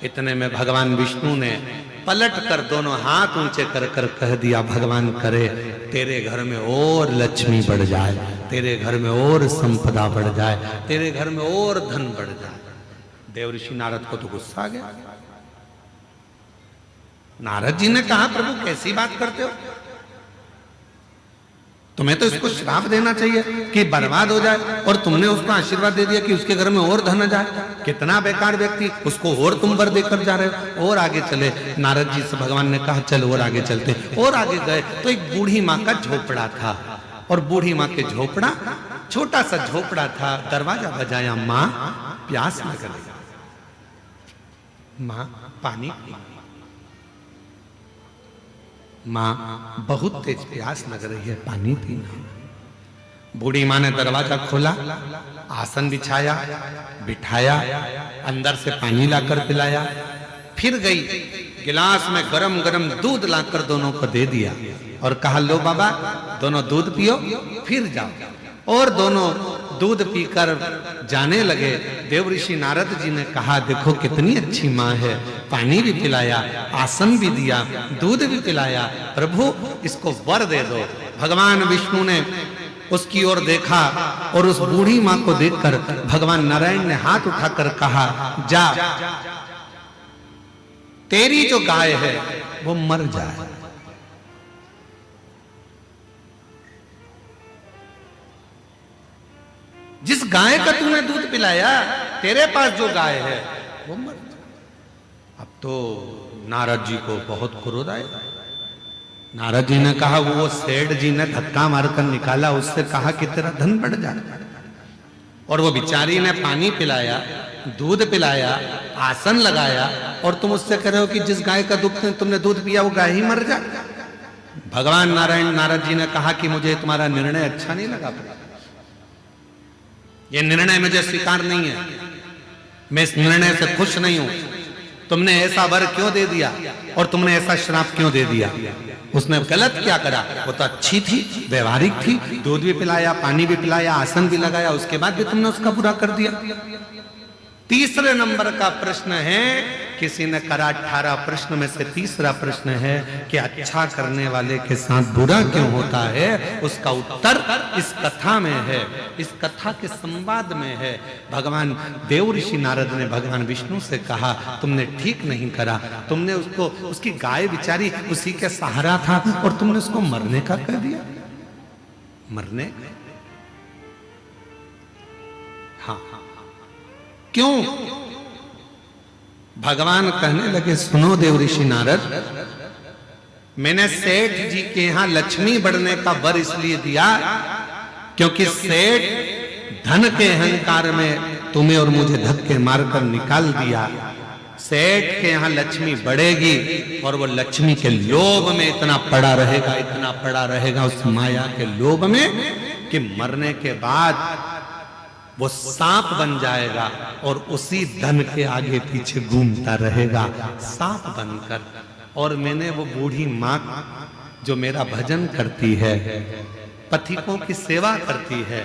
इतने में भगवान विष्णु ने पलट कर दोनों हाथ ऊंचे कर कर कह दिया, भगवान करे तेरे घर में और लक्ष्मी बढ़ जाए, तेरे घर में और संपदा बढ़ जाए, तेरे घर में और धन बढ़ जाए। देवऋषि नारद को तो गुस्सा आ गया। नारद जी ने कहा, प्रभु कैसी बात करते हो, तुम्हें तो इसको श्राप देना चाहिए कि बर्बाद हो जाए, और तुमने उसको आशीर्वाद दे दिया कि उसके घर में और धन आ जाए। कितना बेकार व्यक्ति, उसको और तुम वर देकर जा रहे हो। और आगे चले, नारद जी से भगवान ने कहा चल और आगे चलते। और आगे गए तो एक बूढ़ी माँ का झोपड़ा था, और बूढ़ी माँ के झोपड़ा, छोटा सा झोपड़ा था। दरवाजा बजाया, माँ प्यास लग रही, माँ पानी, माँ बहुत तेज प्यास लग रही है, पानी पीना। बूढ़ी माँ ने दरवाजा खोला, आसन बिछाया, बिठाया, अंदर से पानी लाकर पिलाया, फिर गई गिलास में गरम गरम दूध लाकर दोनों को दे दिया और कहा, लो बाबा दोनों दूध पियो फिर जाओ। और दोनों दूध पीकर जाने लगे। देवऋषि नारद जी ने कहा, देखो कितनी अच्छी माँ है, पानी भी पिलाया, आसन भी दिया, दूध भी पिलाया, प्रभु इसको वर दे दो। भगवान विष्णु ने उसकी ओर देखा, और उस बूढ़ी माँ को देखकर भगवान नारायण ने हाथ उठाकर कहा, जा तेरी जो गाय है वो मर जाए। जिस गाय का तूने दूध पिलाया, तेरे पास जो गाय है वो मर जाए। अब तो नारद जी को बहुत क्रोध आया। नारद जी ने कहा, वो सेठ जी ने धक्का मारकर निकाला, उससे कहा कि तेरा धन बढ़ जाए, और वो बिचारी ने पानी पिलाया, दूध पिलाया, आसन लगाया, और तुम उससे कह रहे हो कि जिस गाय का दूध तुमने दूध पिया वो गाय ही मर जाए। भगवान नारायण नारद जी ने कहा कि मुझे तुम्हारा निर्णय अच्छा नहीं लगा, ये निर्णय मुझे स्वीकार नहीं है, मैं इस निर्णय से खुश नहीं हूं। तुमने ऐसा वर क्यों दे दिया और तुमने ऐसा श्राप क्यों दे दिया? उसने गलत क्या करा? वो तो अच्छी थी, व्यवहारिक थी, दूध भी पिलाया, पानी भी पिलाया, आसन भी लगाया, उसके बाद भी तुमने उसका बुरा कर दिया। तीसरे नंबर का प्रश्न है, किसी ने करा 18 प्रश्न में से तीसरा प्रश्न है कि अच्छा करने वाले के साथ बुरा क्यों होता है? उसका उत्तर इस कथा में है, इस कथा के संवाद में है। भगवान देव ऋषि नारद ने भगवान विष्णु से कहा, तुमने ठीक नहीं करा, तुमने उसको, उसकी गाय बिचारी उसी के सहारा था और तुमने उसको मरने का कह दिया। मरने? हाँ, क्यों? भगवान कहने लगे, सुनो देव ऋषि नारद, मैंने सेठ जी के यहां लक्ष्मी बढ़ने का वर इसलिए दिया क्योंकि सेठ धन के अहंकार में तुम्हें और मुझे धक्के मारकर निकाल दिया। सेठ के यहां लक्ष्मी बढ़ेगी और वो लक्ष्मी के लोभ में इतना पड़ा रहेगा, इतना पड़ा रहेगा उस माया के लोभ में कि मरने के बाद वो सांप बन जाएगा और उसी धन के आगे पीछे घूमता रहेगा सांप बनकर। और मैंने वो बूढ़ी माँ जो मेरा भजन करती है, पथिकों की सेवा करती है,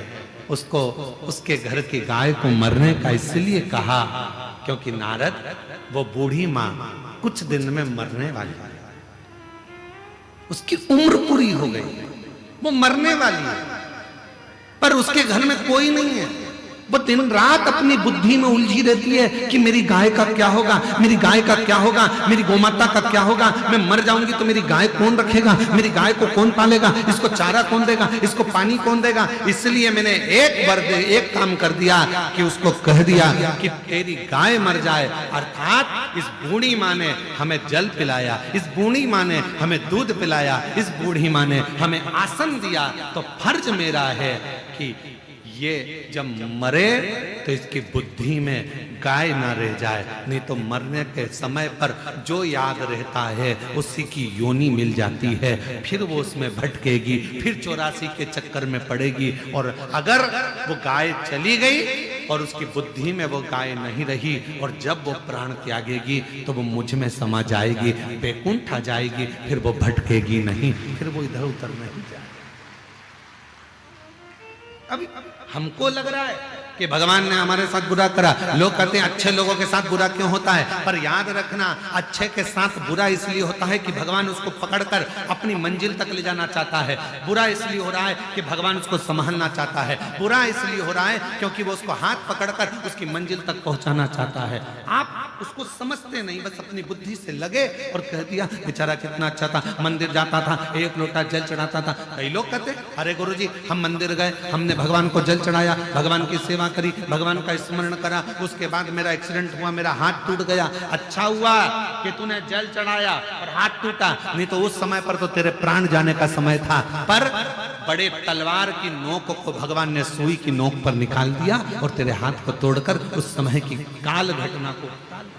उसको, उसके घर की गाय को मरने का इसलिए कहा क्योंकि नारद, वो बूढ़ी माँ कुछ दिन में मरने वाली है, उसकी उम्र पूरी हो गई, वो मरने वाली है, पर उसके घर में कोई नहीं है। वो दिन रात अपनी बुद्धि में उलझी रहती है कि मेरी गाय का क्या होगा, मेरी गाय का क्या होगा, मेरी गोमाता का क्या होगा, मैं मर जाऊंगी तो मेरी गाय कौन रखेगा, मेरी गाय को कौन पालेगा, इसको चारा कौन देगा, इसको पानी कौन देगा। इसलिए मैंने एक काम कर दिया कि उसको कह दिया कि तेरी गाय मर जाए। अर्थात इस बूढ़ी माँ ने हमें जल पिलाया, इस बूढ़ी माँ ने हमें दूध पिलाया, इस बूढ़ी माँ ने हमें आसन दिया, तो फर्ज मेरा है कि ये जब मरे तो इसकी बुद्धि में गाय ना रह जाए, नहीं तो मरने के समय पर जो याद रहता है उसी की योनि मिल जाती है, फिर वो उसमें भटकेगी, फिर 84 के चक्कर में पड़ेगी। और अगर वो गाय चली गई और उसकी बुद्धि में वो गाय नहीं रही और जब वो प्राण त्यागेगी तो वो मुझ में समा जाएगी, बैकुंठ आ जाएगी, फिर वो भटकेगी नहीं, फिर वो इधर उधर नहीं जाएगी। अभी हमको लग रहा है कि भगवान ने हमारे साथ बुरा करा, लोग कहते हैं अच्छे लोगों के साथ बुरा क्यों होता है, पर याद रखना अच्छे के साथ बुरा इसलिए होता है कि भगवान उसको पकड़कर अपनी मंजिल तक ले जाना चाहता है। बुरा इसलिए हो रहा है कि भगवान उसको संभालना चाहता है, बुरा इसलिए हो रहा है क्योंकि वो उसको हाथ पकड़कर उसकी मंजिल तक पहुंचाना चाहता है। आप उसको समझते नहीं, बस अपनी बुद्धि से लगे और कह दिया बेचारा कितना अच्छा था, मंदिर जाता था, एक लोटा जल चढ़ाता था। कई लोग कहते अरे गुरुजी हम मंदिर गए, हमने भगवान को जल चढ़ाया, भगवान की सेवा करी, भगवान का स्मरण करा, उसके बाद मेरा एक्सीडेंट हुआ, मेरा हाथ टूट गया। अच्छा हुआ कि तूने जल चढ़ाया और हाथ टूटा, नहीं तो उस समय पर तो तेरे प्राण जाने का समय था। पर बड़े तलवार की नोक को भगवान ने सुई की नोक पर निकाल दिया और तेरे हाथ को तोड़कर उस समय की काल घटना को टाल दिया।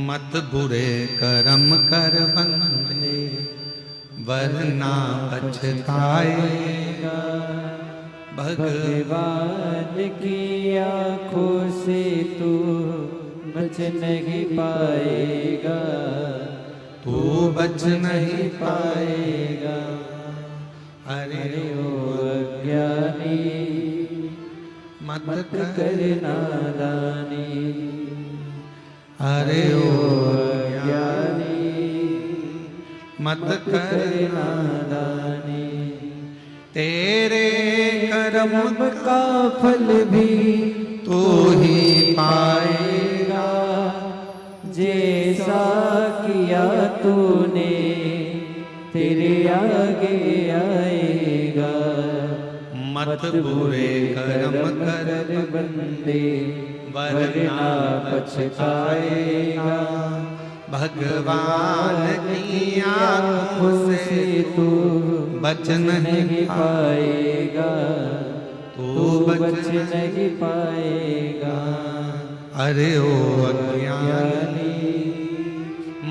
मत बुरे कर्म कर बंदे वरना पछताएगा, भगवान की आंखों से तू बच नहीं पाएगा, तू बच नहीं पाएगा। अरे ओ अज्ञानी मत कर नादानी, अरे ओ अज्ञानी मत कर नादानी। तेरे कर्म का फल भी तू ही पाएगा, जैसा किया तूने तेरे आगे आएगा। मत बुरे कर्म कर बंदे वरना पछताएगा, भगवान की आंखों से तू बच नहीं पाएगा, तू बच नहीं पाएगा। अरे ओ अज्ञानी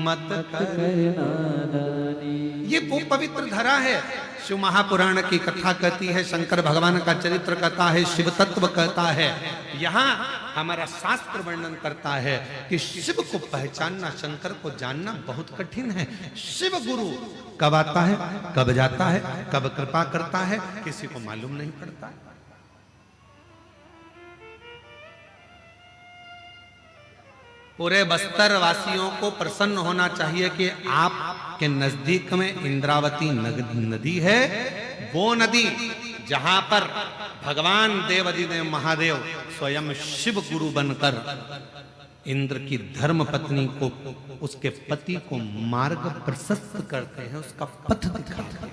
मत कर नादानी। ये वो पवित्र धरा है, शिव महापुराण की कथा कहती है, शंकर भगवान का चरित्र कहता है, शिव तत्व कहता है। यहाँ हमारा शास्त्र वर्णन करता है कि शिव को पहचानना, शंकर को जानना बहुत कठिन है। शिव गुरु कब आता है, कब जाता है, कब कृपा करता है, किसी को मालूम नहीं पड़ता है। पूरे बस्तर वासियों को प्रसन्न होना चाहिए कि आपके नजदीक में इंद्रावती नदी है। वो नदी जहां पर भगवान देवाधिदेव महादेव स्वयं शिव गुरु बनकर इंद्र की धर्म पत्नी को, उसके पति को मार्ग प्रशस्त करते हैं, उसका पथ दिखाते हैं।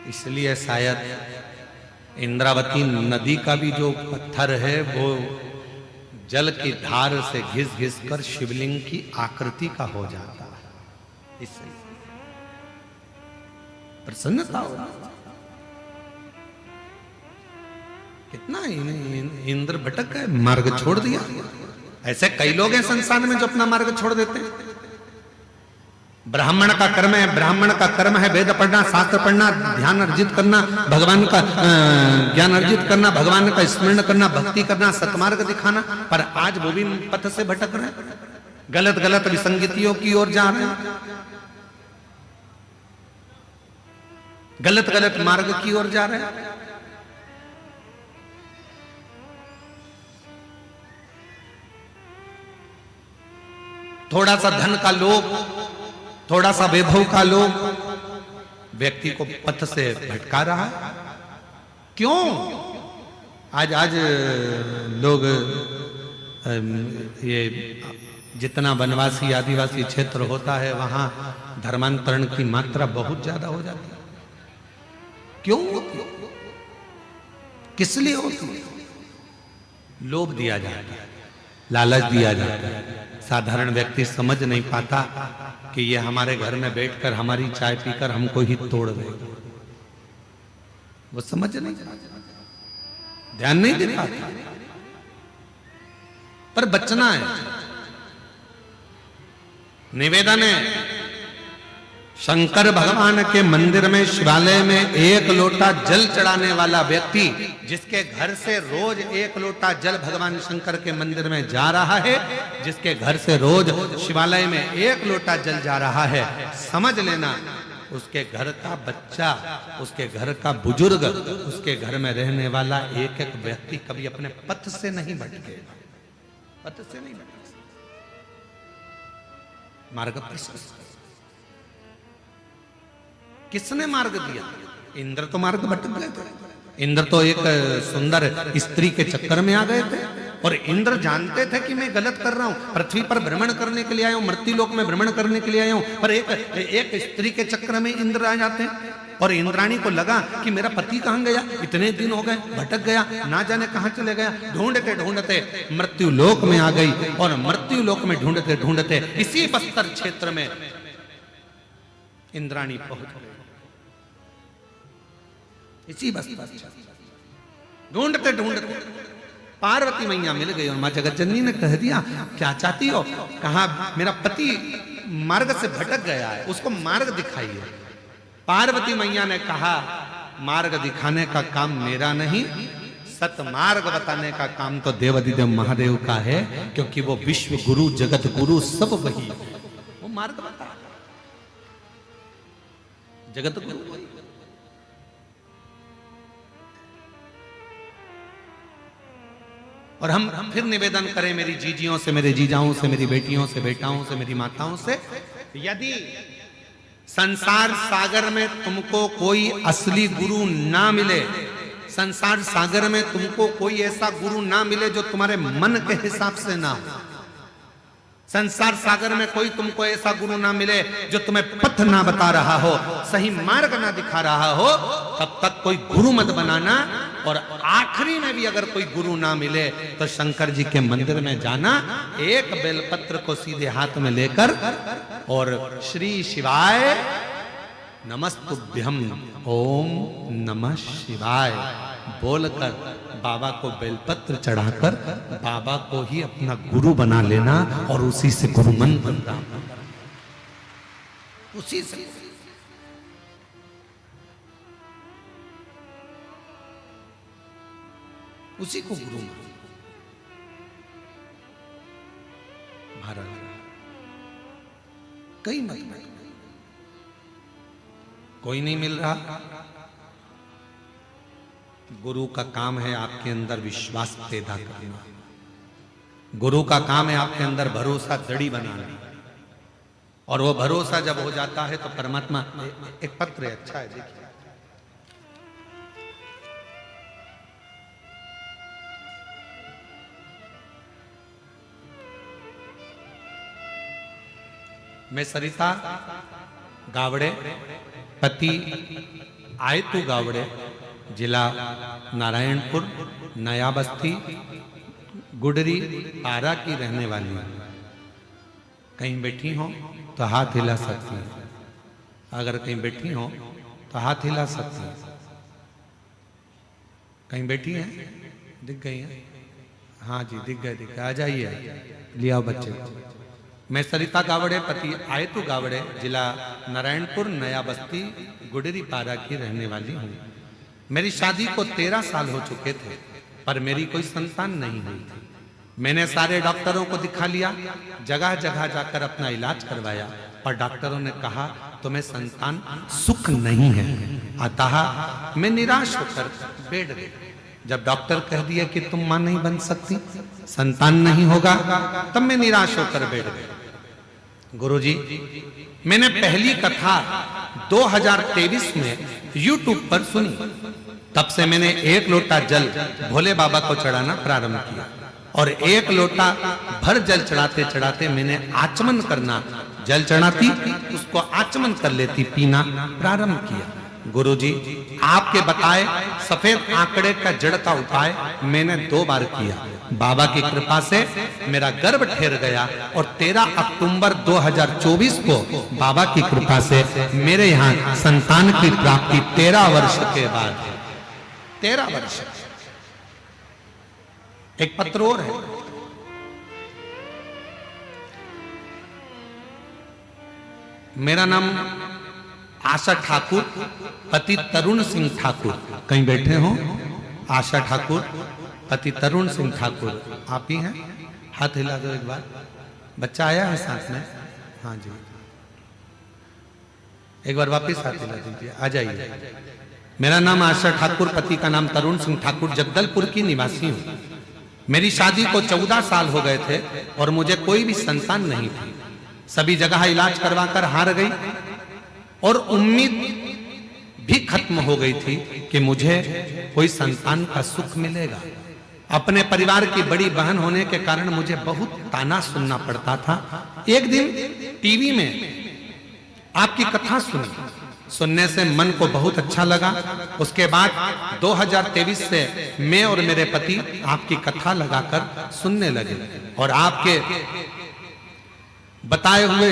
इसलिए शायद इंद्रावती नदी का भी जो पत्थर है वो जल की धार से घिस घिस कर शिवलिंग की आकृति का हो जाता है। इससे प्रसन्नता हो। कितना इंद्र भटक गए, मार्ग छोड़ दिया। ऐसे कई लोग हैं संसार में जो अपना मार्ग छोड़ देते हैं। ब्राह्मण का कर्म है, ब्राह्मण का कर्म है वेद पढ़ना, शास्त्र पढ़ना, ध्यान अर्जित करना, भगवान का ज्ञान अर्जित करना, भगवान का स्मरण करना, भक्ति करना, सतमार्ग दिखाना। पर आज वो भी पथ से भटक रहे हैं, गलत गलत विसंगतियों की ओर जा रहे हैं, गलत गलत मार्ग की ओर जा रहे हैं। थोड़ा सा धन का लोभ, थोड़ा सा वैभव का लोभ व्यक्ति को पथ से भटका रहा है। क्यों? आज लोग ये जितना वनवासी आदिवासी क्षेत्र होता है वहां धर्मांतरण की मात्रा बहुत ज्यादा हो जाती है। क्यों? किस लिए होती है? लोभ दिया जाता है, लालच दिया जाता है। साधारण व्यक्ति समझ नहीं पाता कि ये हमारे घर में बैठकर हमारी चाय पीकर हमको ही तोड़ देगा। वो समझ नहीं, ध्यान नहीं दे पाता। पर बचना है। निवेदन है, शंकर भगवान के मंदिर में, शिवालय में एक लोटा जल चढ़ाने वाला व्यक्ति, जिसके घर से रोज एक लोटा जल भगवान शंकर के मंदिर में जा रहा है, जिसके घर से रोज शिवालय में एक लोटा जल जा रहा है, समझ लेना उसके घर का बच्चा, उसके घर का बुजुर्ग, उसके घर में रहने वाला एक एक व्यक्ति कभी अपने पथ से नहीं भटकेगा। पथ से नहीं भटकेगा, मार्ग प्रशस्त। किसने मार्ग दिया? इंद्र तो मार्ग भटक गए थे। इंद्र तो एक सुंदर स्त्री के चक्कर में आ गए थे और इंद्र जानते थे कि मैं गलत कर रहा हूं, पृथ्वी पर भ्रमण करने के लिए आया हूं, मृत्यु लोक में भ्रमण करने के लिए आया हूं, पर एक स्त्री के चक्कर में इंद्र आ जाते हैं। और इंद्राणी को लगा कि मेरा पति कहां गया, इतने दिन हो गए, भटक गया, ना जाने कहां चले गया। ढूंढते ढूंढते मृत्यु लोक में आ गई और मृत्यु लोक में ढूंढते ढूंढते इसी बस्तर क्षेत्र में इंद्राणी पहुंच गई। इसी बस्तर ढूंढते ढूंढते पार्वती मैया मिल गई और मां जगत जननी ने कह दिया, क्या चाहती हो? कहा मेरा पति मार्ग से भटक गया है, उसको मार्ग दिखाइए। पार्वती मैया ने कहा, मार्ग दिखाने का काम मेरा नहीं, सतमार्ग बताने का काम तो देवाधिदेव महादेव का है, क्योंकि वो विश्व गुरु, जगत गुरु सब वही, वो मार्ग बता, जगत गुरु वही। और हम फिर निवेदन करें मेरी जीजियों से, मेरे जीजाओं से, मेरी बेटियों से, बेटाओं से, मेरी माताओं से, यदि संसार सागर में तुमको कोई असली गुरु ना मिले, संसार सागर में तुमको कोई ऐसा गुरु ना मिले जो तुम्हारे मन के हिसाब से ना हो, संसार सागर में कोई तुमको ऐसा गुरु ना मिले जो तुम्हें पथ ना बता रहा हो, सही मार्ग ना दिखा रहा हो, तब तक कोई गुरु मत बनाना। और आखिरी में भी अगर कोई गुरु ना मिले तो शंकर जी के मंदिर में जाना, एक बेलपत्र को सीधे हाथ में लेकर और श्री शिवाय नमस्तुभ्यम, ओम नमः शिवाय बोलकर बाबा को बेलपत्र चढ़ाकर बाबा को ही अपना गुरु बना लेना और उसी से गुरुमन बनना, उसी से। उसी को गुरु मान। भारत कई मत कोई नहीं मिल रहा। गुरु का काम है आपके अंदर विश्वास पैदा करना। गुरु का काम है आपके अंदर भरोसा जड़ी बनाना। और वो भरोसा जब हो जाता है तो परमात्मा, एक पत्र है, अच्छा है, देखिए। मैं सरिता गावड़े, पति आयतु गावड़े, जिला नारायणपुर, नया बस्ती, गुडरी, पारा की रहने वाली हूं। कहीं बैठी हो तो हाथ हिला सकती है। अगर कहीं बैठी हो तो हाथ हिला सकती है। कहीं बैठी है? दिख गई है? हाँ जी, दिख गए, दिख गए। आ जाइए, लिया बच्चे को। मैं सरिता गावड़े, पति आयतु गावड़े, जिला नारायणपुर, नया बस्ती, गुडरी, पारा की रहने वाली हूँ। मेरी शादी को 13 साल हो चुके थे, पर मेरी कोई संतान नहीं हुई थी। मैंने सारे डॉक्टरों को दिखा लिया, जगह जगह जाकर अपना इलाज करवाया, पर डॉक्टरों ने कहा तुम्हें संतान सुख नहीं है। अतः मैं निराश होकर बैठ गई। जब डॉक्टर कह दिया कि तुम मां नहीं बन सकती, संतान नहीं होगा, तब मैं निराश होकर बैठ गई। गुरुजी, मैंने पहली कथा 2023 में YouTube पर सुनी। तब से मैंने 1 लोटा जल भोले बाबा को चढ़ाना प्रारंभ किया और 1 लोटा भर जल चढ़ाते चढ़ाते मैंने आचमन करना, जल चढ़ाती उसको आचमन कर लेती, पीना प्रारंभ किया। गुरुजी, आपके बताए सफेद आंकड़े का जड़ का उपाय मैंने 2 बार किया। बाबा की कृपा से मेरा गर्भ ठहर गया और 13 अक्टूबर 2024 को बाबा की कृपा से मेरे यहाँ संतान की प्राप्ति 13 वर्ष के बाद। 13 वर्ष। एक पत्र और है। मेरा नाम आशा ठाकुर, पति तरुण सिंह ठाकुर। कहीं बैठे हो? आशा ठाकुर, पति तरुण सिंह ठाकुर। आप ही हैं? हाथ हिला दो एक बार। बच्चा आया है साथ में? हाँ जी, एक बार वापस हाथ हिला दीजिए। आ जाइए। मेरा नाम आशा ठाकुर, पति का नाम तरुण सिंह ठाकुर, जगदलपुर की निवासी हूँ। मेरी शादी को 14 साल हो गए थे और मुझे कोई भी संतान नहीं थी। सभी जगह इलाज करवाकर हार गई और उम्मीद भी खत्म हो गई थी कि मुझे कोई संतान का सुख मिलेगा। अपने परिवार की बड़ी बहन होने के कारण मुझे बहुत ताना सुनना पड़ता था। एक दिन टीवी में आपकी कथा सुनी, सुनने से मन को बहुत अच्छा लगा। उसके बाद 2023 से मैं और मेरे पति आपकी कथा लगाकर सुनने लगे और आपके बताए हुए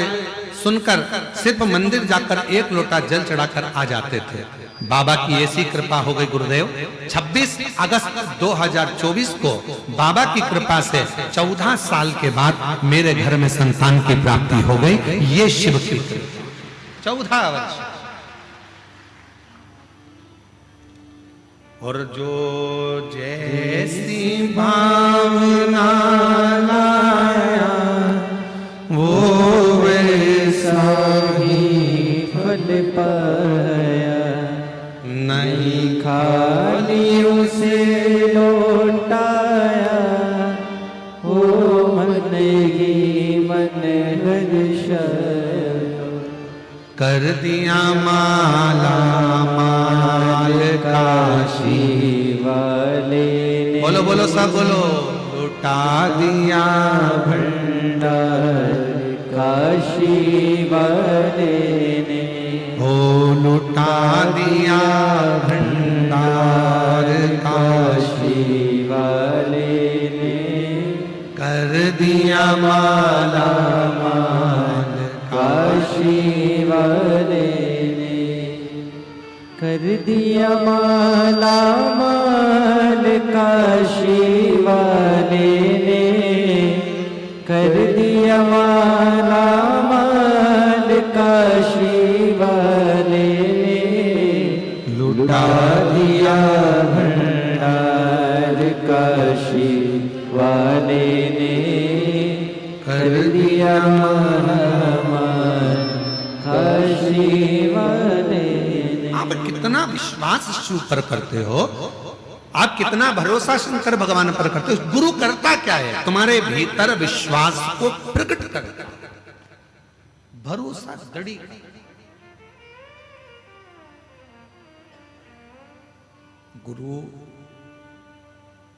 सुनकर सिर्फ मंदिर जाकर 1 लोटा जल चढ़ाकर आ जाते थे। बाबा की ऐसी कृपा हो गई गुरुदेव, 26 अगस्त 2024 को बाबा की कृपा से 14 साल के बाद मेरे घर में संतान की प्राप्ति हो गई। ये शिव की 14 वर्ष। और जो जैसी भावना लाया वो वैसा ही फल पाया, नहीं खाली उसे लौटाया। ओ मन ही मन हर्ष कर दिया माला माल काशी वाले ने। बोलो बोलो सब बोलो। लुटा दिया भंडार काशी वाले ने। हो लुटा दिया भंडार काशी वाले ने। कर दिया माला माल काशी वाले ने। कर दिया माला माल काशी वाले ने कर दिया माला माल काशी वाले ने लुटा दिया भंडार काशी वाले ने कर दिया माल काशी वाले ने। आप कितना विश्वास शिव पर करते हो, आप कितना भरोसा शंकर भगवान पर करते हो। गुरु करता क्या है, तुम्हारे भीतर विश्वास को प्रकट करता है, भरोसा दृढ़। गुरु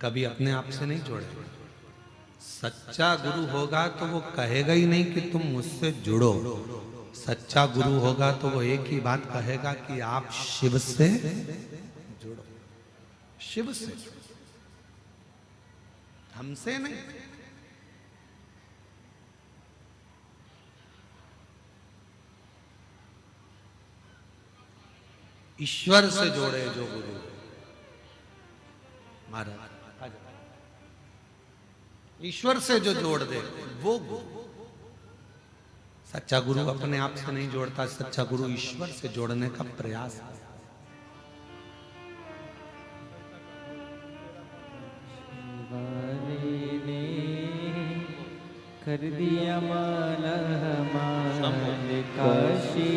कभी अपने आप से नहीं जोड़ेगा। सच्चा गुरु होगा तो वो कहेगा ही नहीं कि तुम मुझसे जुड़ो। सच्चा गुरु होगा तो वो एक ही बात कहेगा कि आप शिव से जुड़ो, शिव से, हमसे नहीं। ईश्वर से जोड़े जो गुरु महाराज, ईश्वर से जो जोड़ दे वो गुरु। सच्चा गुरु अपने आप से नहीं जोड़ता, सच्चा गुरु ईश्वर से जोड़ने का प्रयास है। कर दिया माला माल काशी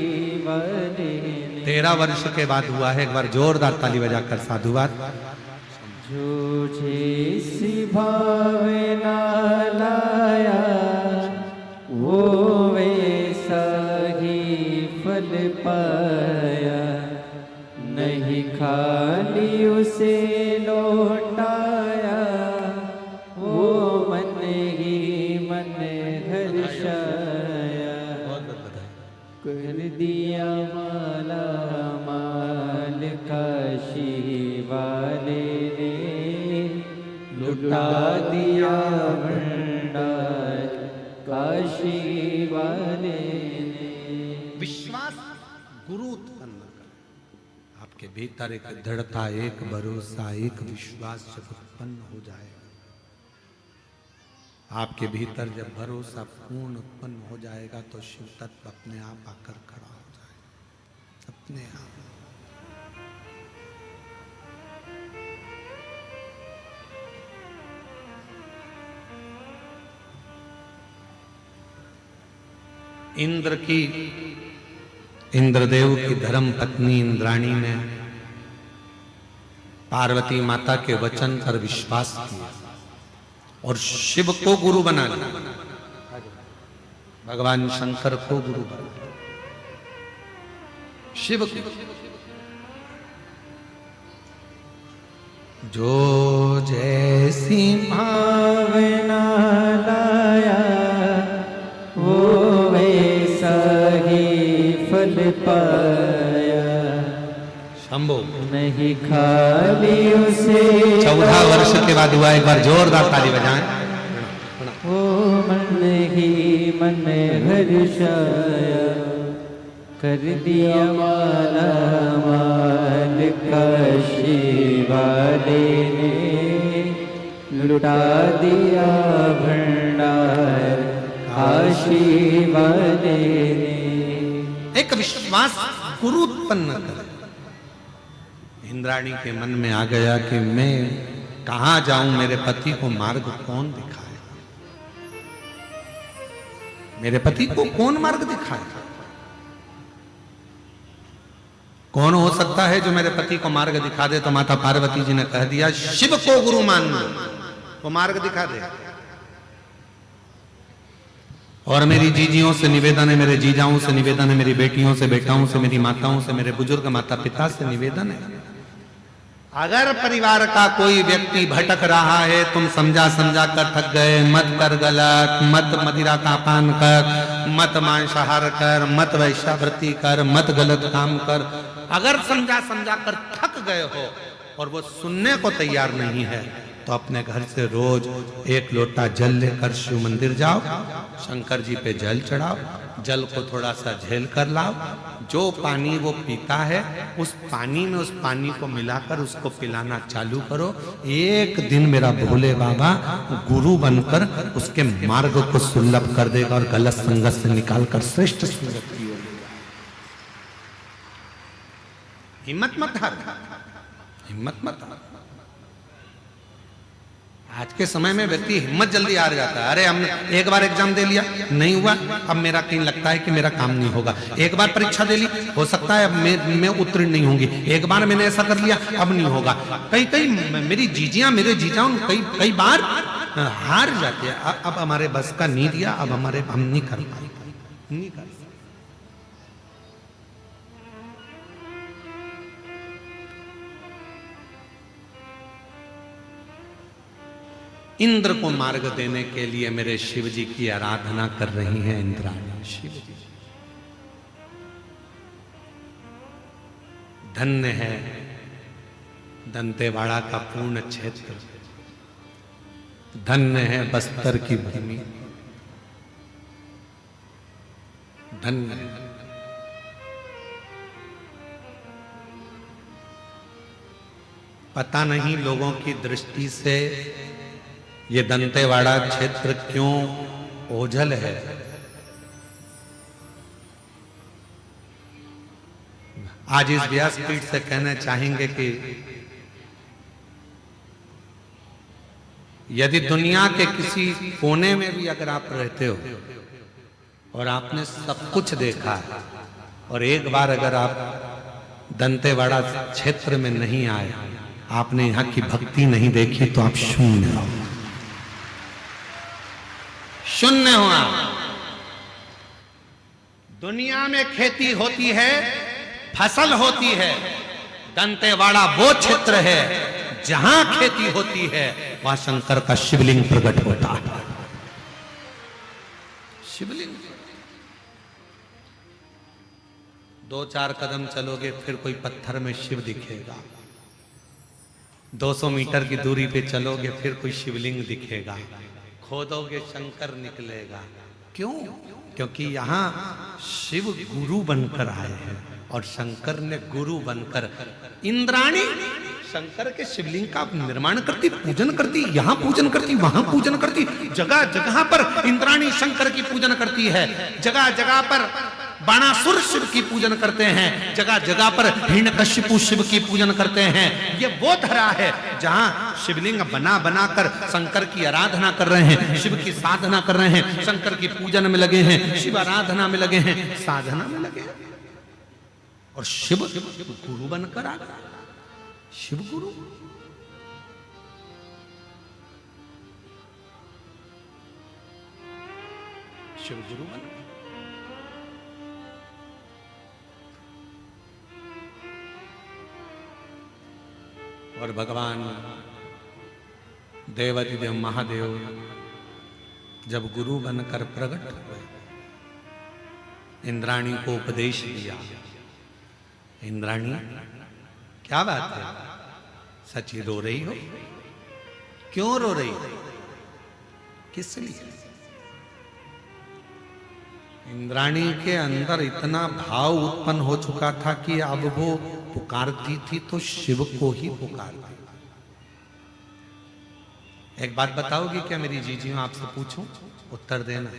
वाले ने। 13 वर्ष के बाद हुआ है। एक बार जोरदार ताली बजाकर साधुवाद। जो जैसी भावना लाया वो वैसा ही फल पाया, नहीं खाली उसे लौटाया, वो मन ही मन हर्षाया। कर दिया माला माल काशी वाले ने लुटा दिया भंडार काशी वाले ने। विश्वास गुरु उत्पन्न कर, आपके भीतर एक दृढ़ता, एक भरोसा, एक विश्वास जब उत्पन्न हो जाए, आपके भीतर जब भरोसा पूर्ण उत्पन्न हो जाएगा तो शिव तत्व अपने आप आकर खड़ा हो जाएगा, अपने आप। इंद्रदेव की धर्म पत्नी इंद्राणी ने पार्वती माता के वचन पर विश्वास किया और शिव को गुरु बना लिया, भगवान शंकर को गुरु बना लिया, शिव को। जो जैसी भावना लाया वो वैसा ही फल पाया, शंभो नहीं खाली उसे 14 वर्ष के बाद हुआ। एक बार जोरदार ताली बजाएं। वो मन ही मन हर्षाया, कर दिया माला माल काशी वाले ने लुटा दिया भंडार काशी वाले ने। एक विश्वास गुरु उत्पन्न कर। इंद्राणी के मन में आ गया कि मैं कहां जाऊं, मेरे पति को मार्ग कौन दिखाए, मेरे पति को कौन मार्ग दिखाए। कौन हो सकता है जो मेरे पति को मार्ग दिखा दे? तो माता पार्वती जी ने कह दिया शिव को गुरु मान लो, वो मार्ग दिखा दे। और मेरी जीजियों से निवेदन है, मेरे जीजाओं से निवेदन है, मेरी बेटियों से, बेटाओं से, मेरी माताओं से, मेरे बुजुर्ग माता पिता से निवेदन है, अगर परिवार का कोई व्यक्ति भटक रहा है, तुम समझा समझा कर थक गए, मत कर गलत, मत मदिरा का पान कर, मत मांसाहार कर, मत वैश्यावृत्ति कर, मत गलत काम कर। अगर समझा समझा कर थक गए हो और वो सुनने को तैयार नहीं है, तो अपने घर से रोज 1 लोटा जल लेकर शिव मंदिर जाओ, शंकर जी पे जल चढ़ाओ, जल को थोड़ा सा झेल कर लाओ, जो पानी वो पीता है उस पानी में उस पानी को मिलाकर उसको पिलाना चालू करो। एक दिन मेरा भोले बाबा गुरु बनकर उसके मार्ग को सुलभ कर देगा और गलत संगत से निकालकर श्रेष्ठ संगत की ओर। हिम्मत मत हार, हिम्मत मत हार। आज के समय में व्यक्ति हिम्मत जल्दी हार जाता है। अरे हमने एक बार एग्जाम दे लिया, नहीं हुआ, अब मेरा कहीं लगता है कि मेरा काम नहीं होगा। एक बार परीक्षा दे ली, हो सकता है अब मैं उत्तीर्ण नहीं होंगी। एक बार मैंने ऐसा कर लिया, अब नहीं होगा। कई मेरी जीजियां मेरे जीजा कई बार हार जाते हैं। अब हमारे बस का नहीं दिया, अब हम नहीं कर पाए, नहीं कर। इंद्र को मार्ग देने के लिए मेरे शिव जी की आराधना कर रही हैं इंद्राणी। शिव जी धन्य है दंतेवाड़ा का पूर्ण क्षेत्र, धन्य है बस्तर की भूमि, धन्य है। पता नहीं लोगों की दृष्टि से ये दंतेवाड़ा क्षेत्र क्यों ओझल है। आज इस व्यासपीठ से कहना चाहेंगे कि यदि दुनिया के किसी कोने में भी अगर आप रहते हो और आपने सब कुछ देखा है और एक बार अगर आप दंतेवाड़ा क्षेत्र में नहीं आए, आपने यहाँ की भक्ति नहीं देखी, तो आप शून्य हो, शून्य हो आप। दुनिया में खेती होती है, फसल होती है, दंतेवाड़ा वो क्षेत्र है जहां खेती होती है, वहां शंकर का शिवलिंग प्रकट होता है। शिवलिंग 2-4 कदम चलोगे फिर कोई पत्थर में शिव दिखेगा, 200 मीटर की दूरी पे चलोगे फिर कोई शिवलिंग दिखेगा, खोदोगे शंकर निकलेगा। क्यों? क्योंकि यहाँ शिव गुरु बनकर आए हैं और शंकर ने गुरु बनकर। इंद्राणी शंकर के शिवलिंग का निर्माण करती, पूजन करती, यहाँ पूजन करती, वहां पूजन करती, जगह जगह पर इंद्राणी शंकर की पूजन करती है। जगह जगह पर बाणासुर शिव की पूजन करते हैं, जगह जगह पर हिरण्यकशिपु शिव की पूजन करते हैं। ये वो धरा है जहां शिवलिंग बना बनाकर शंकर की आराधना कर रहे हैं, शिव की साधना कर रहे हैं, शंकर की पूजन में लगे हैं, शिव आराधना में लगे हैं, साधना में लगे हैं। और शिव गुरु बनकर आ गया, शिव गुरु। शिव गुरु बन। और भगवान देवाधिदेव महादेव जब गुरु बनकर प्रकट हुए, इंद्राणी को उपदेश दिया। इंद्राणी क्या बात है, सच्ची रो रही हो? क्यों रो रही हो? किस लिए? इंद्राणी के अंदर इतना भाव उत्पन्न हो चुका था कि अब वो पुकारती थी तो शिव को ही पुकारती। एक बात बताओगी क्या मेरी जीजियों, आपसे पूछूं, उत्तर देना।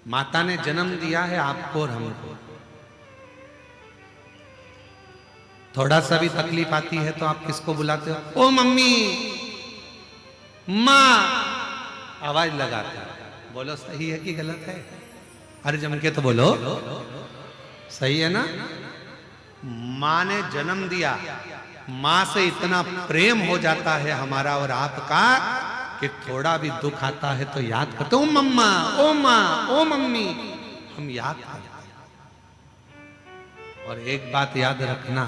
माता ने जन्म दिया है आपको और हमको, थोड़ा सा भी तकलीफ आती है तो आप किसको बुलाते हो? ओ मम्मी, माँ, आवाज लगाते हो। बोलो सही है कि गलत है? अरे जम के तो बोलो, सही है ना? माँ ने जन्म दिया, माँ से इतना प्रेम हो जाता है हमारा और आपका कि थोड़ा भी दुख आता है तो याद करते, ओ मम्मा, ओ माँ, ओ मम्मी, हम याद करते हैं। और एक बात याद रखना,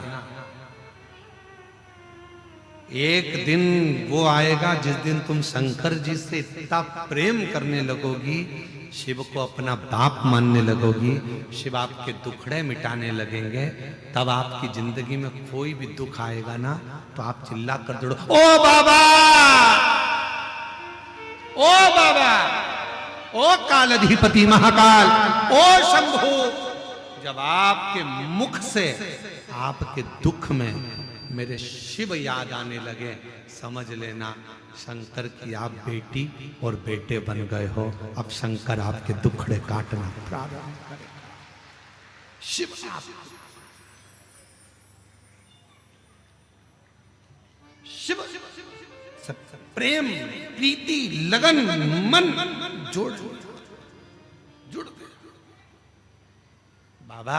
एक दिन वो आएगा जिस दिन तुम शंकर जी से इतना प्रेम करने लगोगी, शिव को अपना बाप मानने लगोगी, शिव आपके दुखड़े मिटाने लगेंगे, तब आपकी जिंदगी में कोई भी दुख आएगा ना तो आप चिल्ला कर दौड़ो, ओ बाबा, बाबा, ओ कालाधिपति महाकाल, ओ शंभु, जब आपके मुख से आपके दुख में मेरे शिव याद आने लगे, समझ लेना शंकर की आप बेटी और बेटे बन गए हो। अब शंकर आपके दुखड़े काटना प्रारंभ करें। शिव आप शिव सब प्रेम, प्रीति, लगन, मन जोड़ जुड़ गए। बाबा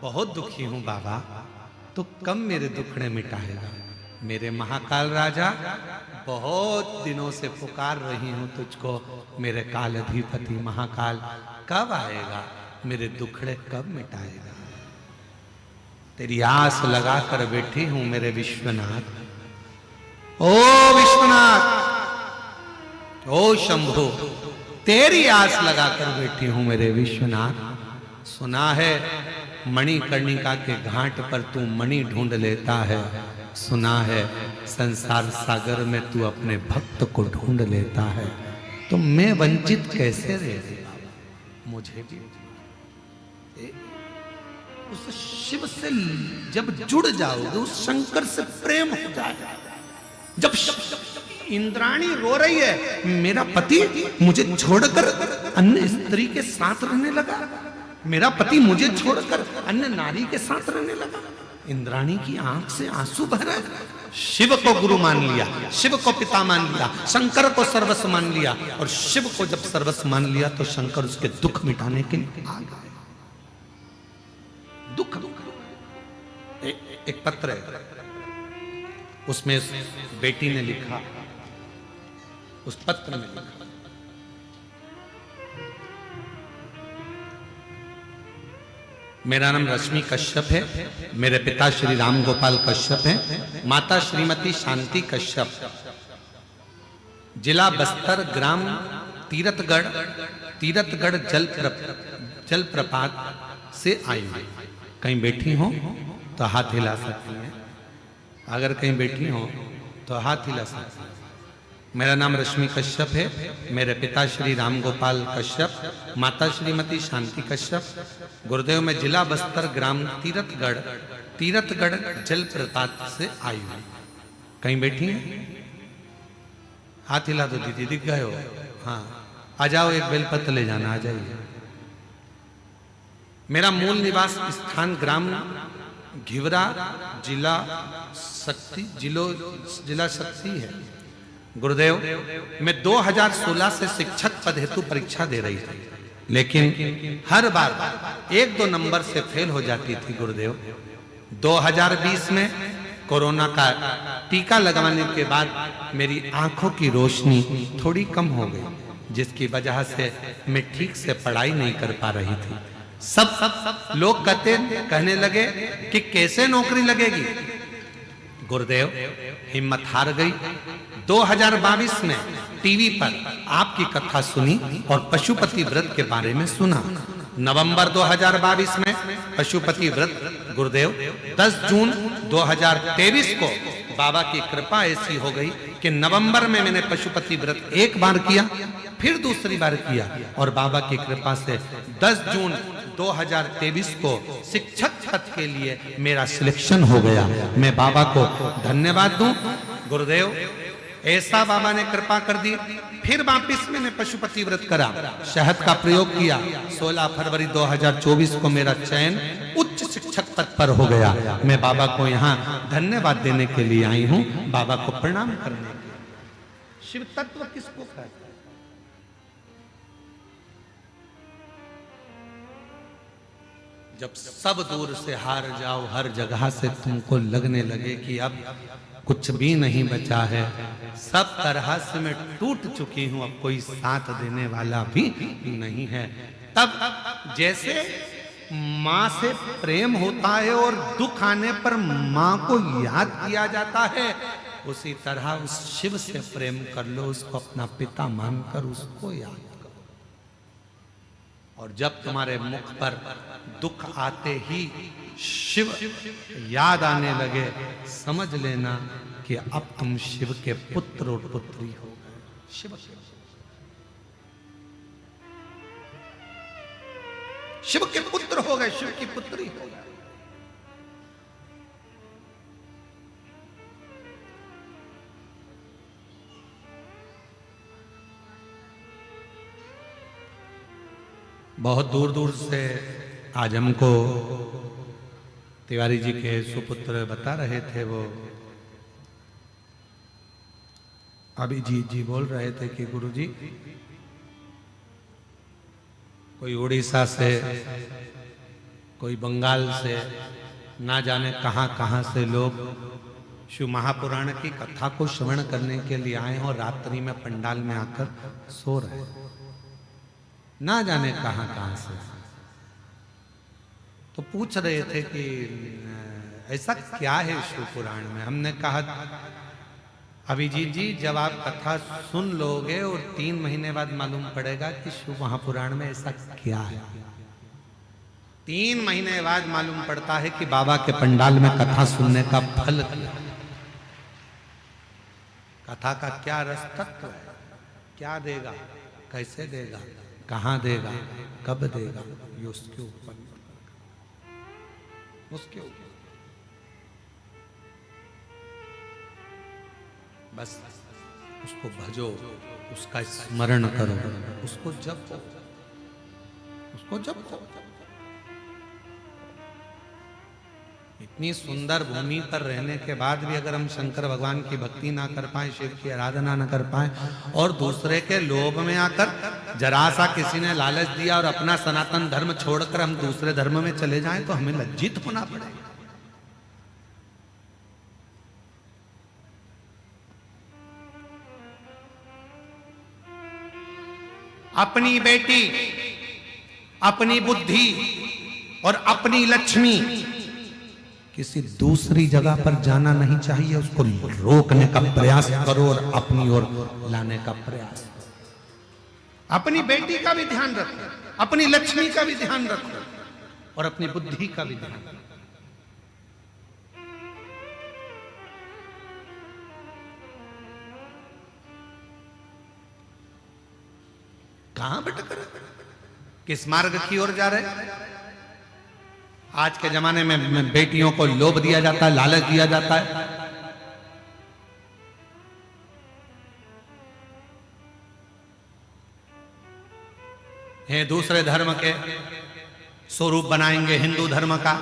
बहुत दुखी हूं बाबा, तो कब मेरे दुखड़े मिटाएगा? मेरे महाकाल राजा, बहुत दिनों से पुकार रही हूं तुझको, मेरे कालाधिपति महाकाल, कब आएगा? मेरे दुखड़े कब मिटाएगा? तेरी आस लगाकर बैठी हूं मेरे विश्वनाथ। ओ विश्वनाथ, ओ शंभु, तेरी आस लगाकर बैठी हूं मेरे विश्वनाथ। सुना है मणिकर्णिका के घाट पर तू मणि ढूंढ लेता है, सुना है संसार सागर में तू अपने भक्त को ढूंढ लेता है, तो मैं वंचित कैसे रह गया? मुझे भी उस शिव से जब जुड़ जाओगे, उस शंकर से प्रेम हो जाएगा। जब इंद्राणी रो रही है, मेरा पति मुझे छोड़कर अन्य स्त्री के साथ रहने लगा, मेरा पति मुझे छोड़कर अन्य नारी के साथ रहने लगा, इंद्राणी की आंख से आंसू बह रहे। शिव को गुरु मान लिया, शिव को पिता मान लिया, शंकर को सर्वस्व मान लिया, और शिव को जब सर्वस्व मान लिया तो शंकर उसके दुख मिटाने के लिए आ गए। दुख एक पत्र है, उसमें बेटी ने लिखा, उस पत्र में लिखा, मेरा नाम रश्मि कश्यप है, मेरे पिता श्री राम गोपाल कश्यप हैं, माता श्रीमती शांति कश्यप, जिला बस्तर, ग्राम तीरथगढ़ जलप्रपात से आई हूं। कहीं बैठी हो तो हाथ हिला सकती हैं, अगर कहीं बैठी हो तो हाथ हिला सकती हैं। मेरा नाम रश्मि कश्यप है, मेरे पिता श्री राम गोपाल कश्यप, माता श्रीमती शांति कश्यप, गुरुदेव में जिला बस्तर, ग्राम तीरथगढ़ जलप्रपात से आई हूं। कहीं बैठी हैं? हाथ हिला दो दीदी, दिख गए हो? हाँ, आ जाओ, एक बेलपत्र ले जाना, आ जाइए। मेरा मूल निवास स्थान ग्राम घिवरा, जिला शक्ति है। गुरुदेव, मैं 2016 से शिक्षक पद हेतु परीक्षा दे रही थी, लेकिन हर बार 1-2 नंबर से फेल हो जाती थी। गुरुदेव, 2020 में कोरोना का टीका लगवाने के बाद मेरी आंखों की रोशनी थोड़ी कम हो गई, जिसकी वजह से मैं ठीक से पढ़ाई नहीं कर पा रही थी। सब लोग कहने लगे कि कैसे नौकरी लगेगी। गुरुदेव, हिम्मत हार गई। 2022 में टीवी पर आपकी कथा सुनी और पशुपति व्रत के बारे में सुना। नवंबर 2022 में पशुपति व्रत, गुरुदेव 10 जून 2023 को बाबा की कृपा ऐसी हो गई कि नवंबर में मैंने पशुपति व्रत एक बार किया, फिर दूसरी बार किया, और बाबा की कृपा से 10 जून 2023 को शिक्षक पद के लिए मेरा सिलेक्शन हो गया। मैं बाबा को धन्यवाद दूं। गुरुदेव, ऐसा बाबा ने कृपा कर दी। फिर वापिस मैंने पशुपति व्रत करा, शहद का प्रयोग किया। 16 फरवरी 2024 को मेरा चयन उच्च शिक्षक पद पर हो गया। मैं बाबा को यहाँ धन्यवाद देने के लिए आई हूँ, बाबा को प्रणाम करने के लिए। शिव तत्व किसको कहते हैं? जब सब दूर से हार जाओ, हर जगह से तुमको लगने लगे कि अब कुछ भी नहीं बचा है, सब तरह से मैं टूट चुकी हूं, अब कोई साथ देने वाला भी नहीं है, तब जैसे माँ से प्रेम होता है और दुख आने पर माँ को याद किया जाता है, उसी तरह उस शिव से प्रेम कर लो, उसको अपना पिता मानकर उसको याद करो। और जब तुम्हारे मुख पर दुख आते ही शिव याद आने लगे, समझ लेना कि अब तुम शिव के पुत्र और पुत्री हो गए। शिव शिव के पुत्र हो गए, शिव की पुत्री हो गए। बहुत दूर दूर से आज हमको तिवारी जी के सुपुत्र बता रहे थे, वो अभिजीत जी बोल रहे थे कि गुरुजी कोई उड़ीसा से, कोई बंगाल से, ना जाने कहां कहां से लोग शिव महापुराण की कथा को श्रवण करने के लिए आए और रात्रि में पंडाल में आकर सो रहे, ना जाने कहां कहां से। तो पूछ रहे थे कि ऐसा क्या है शिव पुराण में। हमने कहा अभिजीत जी जब आप कथा सुन लोगे और 3 महीने बाद मालूम पड़ेगा कि शिव महापुराण में ऐसा क्या है। 3 महीने बाद मालूम पड़ता है कि बाबा के पंडाल में कथा सुनने का फल क्या है, कथा का क्या रस तत्व है, क्या देगा, कैसे देगा, कहां देगा, कब देगा, ये उसके ऊपर, उसके ऊपर बस उसको भजो, उसका स्मरण करो, उसको जपो, उसको जपो। इतनी सुंदर भूमि पर रहने के बाद भी अगर हम शंकर भगवान की भक्ति ना कर पाए, शिव की आराधना ना कर पाए और दूसरे के लोभ में आकर जरा सा किसी ने लालच दिया और अपना सनातन धर्म छोड़कर हम दूसरे धर्म में चले जाएं तो हमें लज्जित होना पड़ेगा। अपनी बेटी, अपनी बुद्धि और अपनी लक्ष्मी किसी दूसरी जगह पर जाना नहीं चाहिए, उसको रोकने का प्रयास करो और अपनी ओर लाने का प्रयास। अपनी बेटी का भी ध्यान रखो, अपनी लक्ष्मी का भी ध्यान रखो और अपनी बुद्धि का भी ध्यान रखो। कहां भटक रहे, किस मार्ग की ओर जा रहे। आज के जमाने में बेटियों को लोभ दिया जाता है, लालच दिया जाता है। है दूसरे धर्म के स्वरूप बनाएंगे हिंदू धर्म का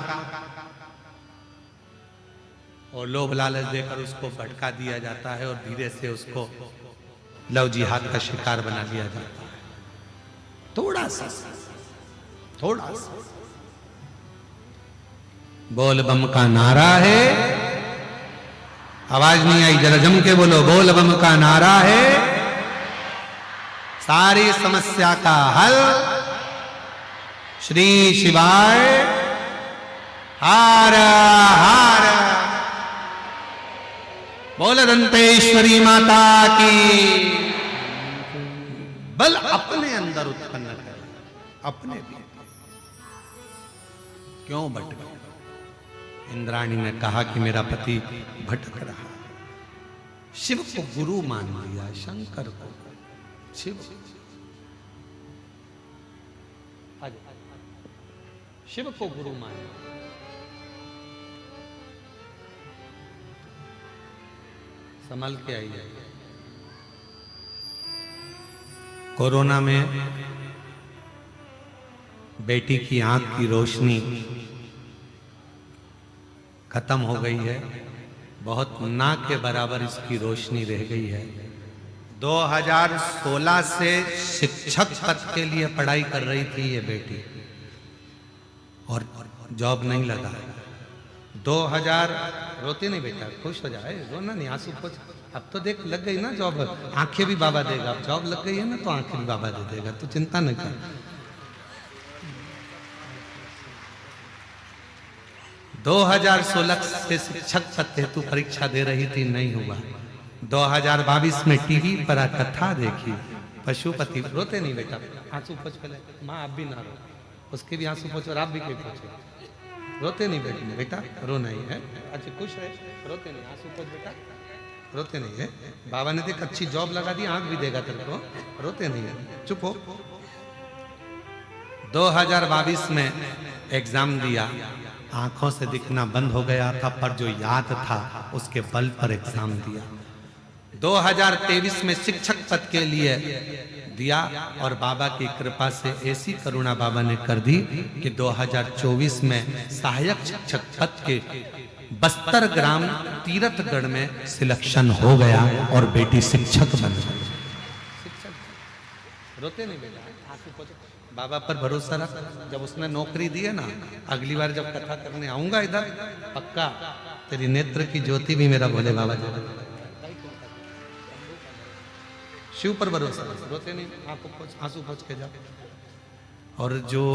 और लोभ लालच देकर उसको भटका दिया जाता है और धीरे से उसको लव जिहाद का शिकार बना दिया जाता है। थोड़ा सा बोल बम का नारा है, आवाज नहीं आई, जरा जम के बोलो, बोल बम का नारा है, सारी समस्या का हल श्री शिवाय हार हार। बोल दंतेश्वरी माता की। बल अपने अंदर उत्पन्न कर, अपने भी क्यों भटके। इंद्राणी ने कहा कि मेरा पति भटक रहा, शिव को गुरु मान लिया, शंकर को शिव, शिव को गुरु मान लिया। संभल के आइए। कोरोना में बेटी की आंख की रोशनी खत्म हो गई है, बहुत ना के बराबर इसकी रोशनी रह गई है। 2016 से शिक्षक पद के लिए पढ़ाई कर रही थी ये बेटी और जॉब नहीं लगा। 2000 रोती नहीं बेटा, खुश हो जाए, रोना नहीं, आंसू पोंछ। अब तो देख लग गई ना जॉब, आंखें भी बाबा देगा। अब जॉब लग गई है ना तो आंखें भी बाबा दे देगा, तो चिंता नहीं कर। 2016 से शिक्षक पद हेतु परीक्षा दे रही थी, नहीं हुआ। 2022 में टीवी पर कथा देखी, पशुपति। रोते नहीं बेटा, आंसू पोंछ पहले, माँ आप भी ना रो, उसके भी आंसू पोंछ और आप भी कोई पोंछो। रोते नहीं बेटी, बेटा रो नहीं है, अच्छा खुश है, रोते नहीं, आंसू पोंछ बेटा, रोते नहीं है। बाबा ने देख अच्छी जॉब लगा दी, आंख भी देगा तेरे को, रोते नहीं है, चुप हो। 2022 में एग्जाम दिया, आंखों से दिखना बंद हो गया था, पर जो याद था उसके बल पर एग्जाम दिया। 2023 में शिक्षक पद के लिए दिया और बाबा की कृपा से ऐसी करुणा बाबा ने कर दी कि 2024 में सहायक शिक्षक पद के बस्तर ग्राम तीर्थगढ़ में सिलेक्शन हो गया और बेटी शिक्षक बन गई। रोते नहीं बेटा, बाबा पर भरोसा रख। जब उसने नौकरी दी है ना, अगली बार जब कथा करने आऊंगा इधर, पक्का तेरी नेत्र की ज्योति भी मेरा भोले बाबा जी। शिव पर भरोसा, रोते नहीं, आंसू पोंछ के जाओ। और जो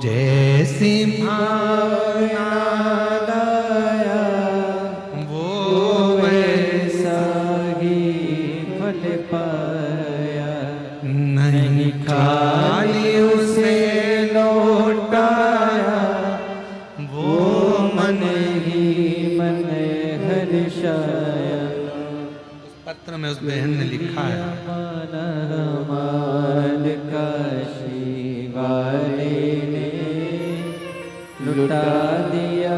जैसी भावना लाया वो वैसा ही फल पाया, नहीं खाली उसे लौटाया, वो मन ही मन हर्षाया। पत्र में उस बहन ने लिखा है, काशी वाले ने लुटा दिया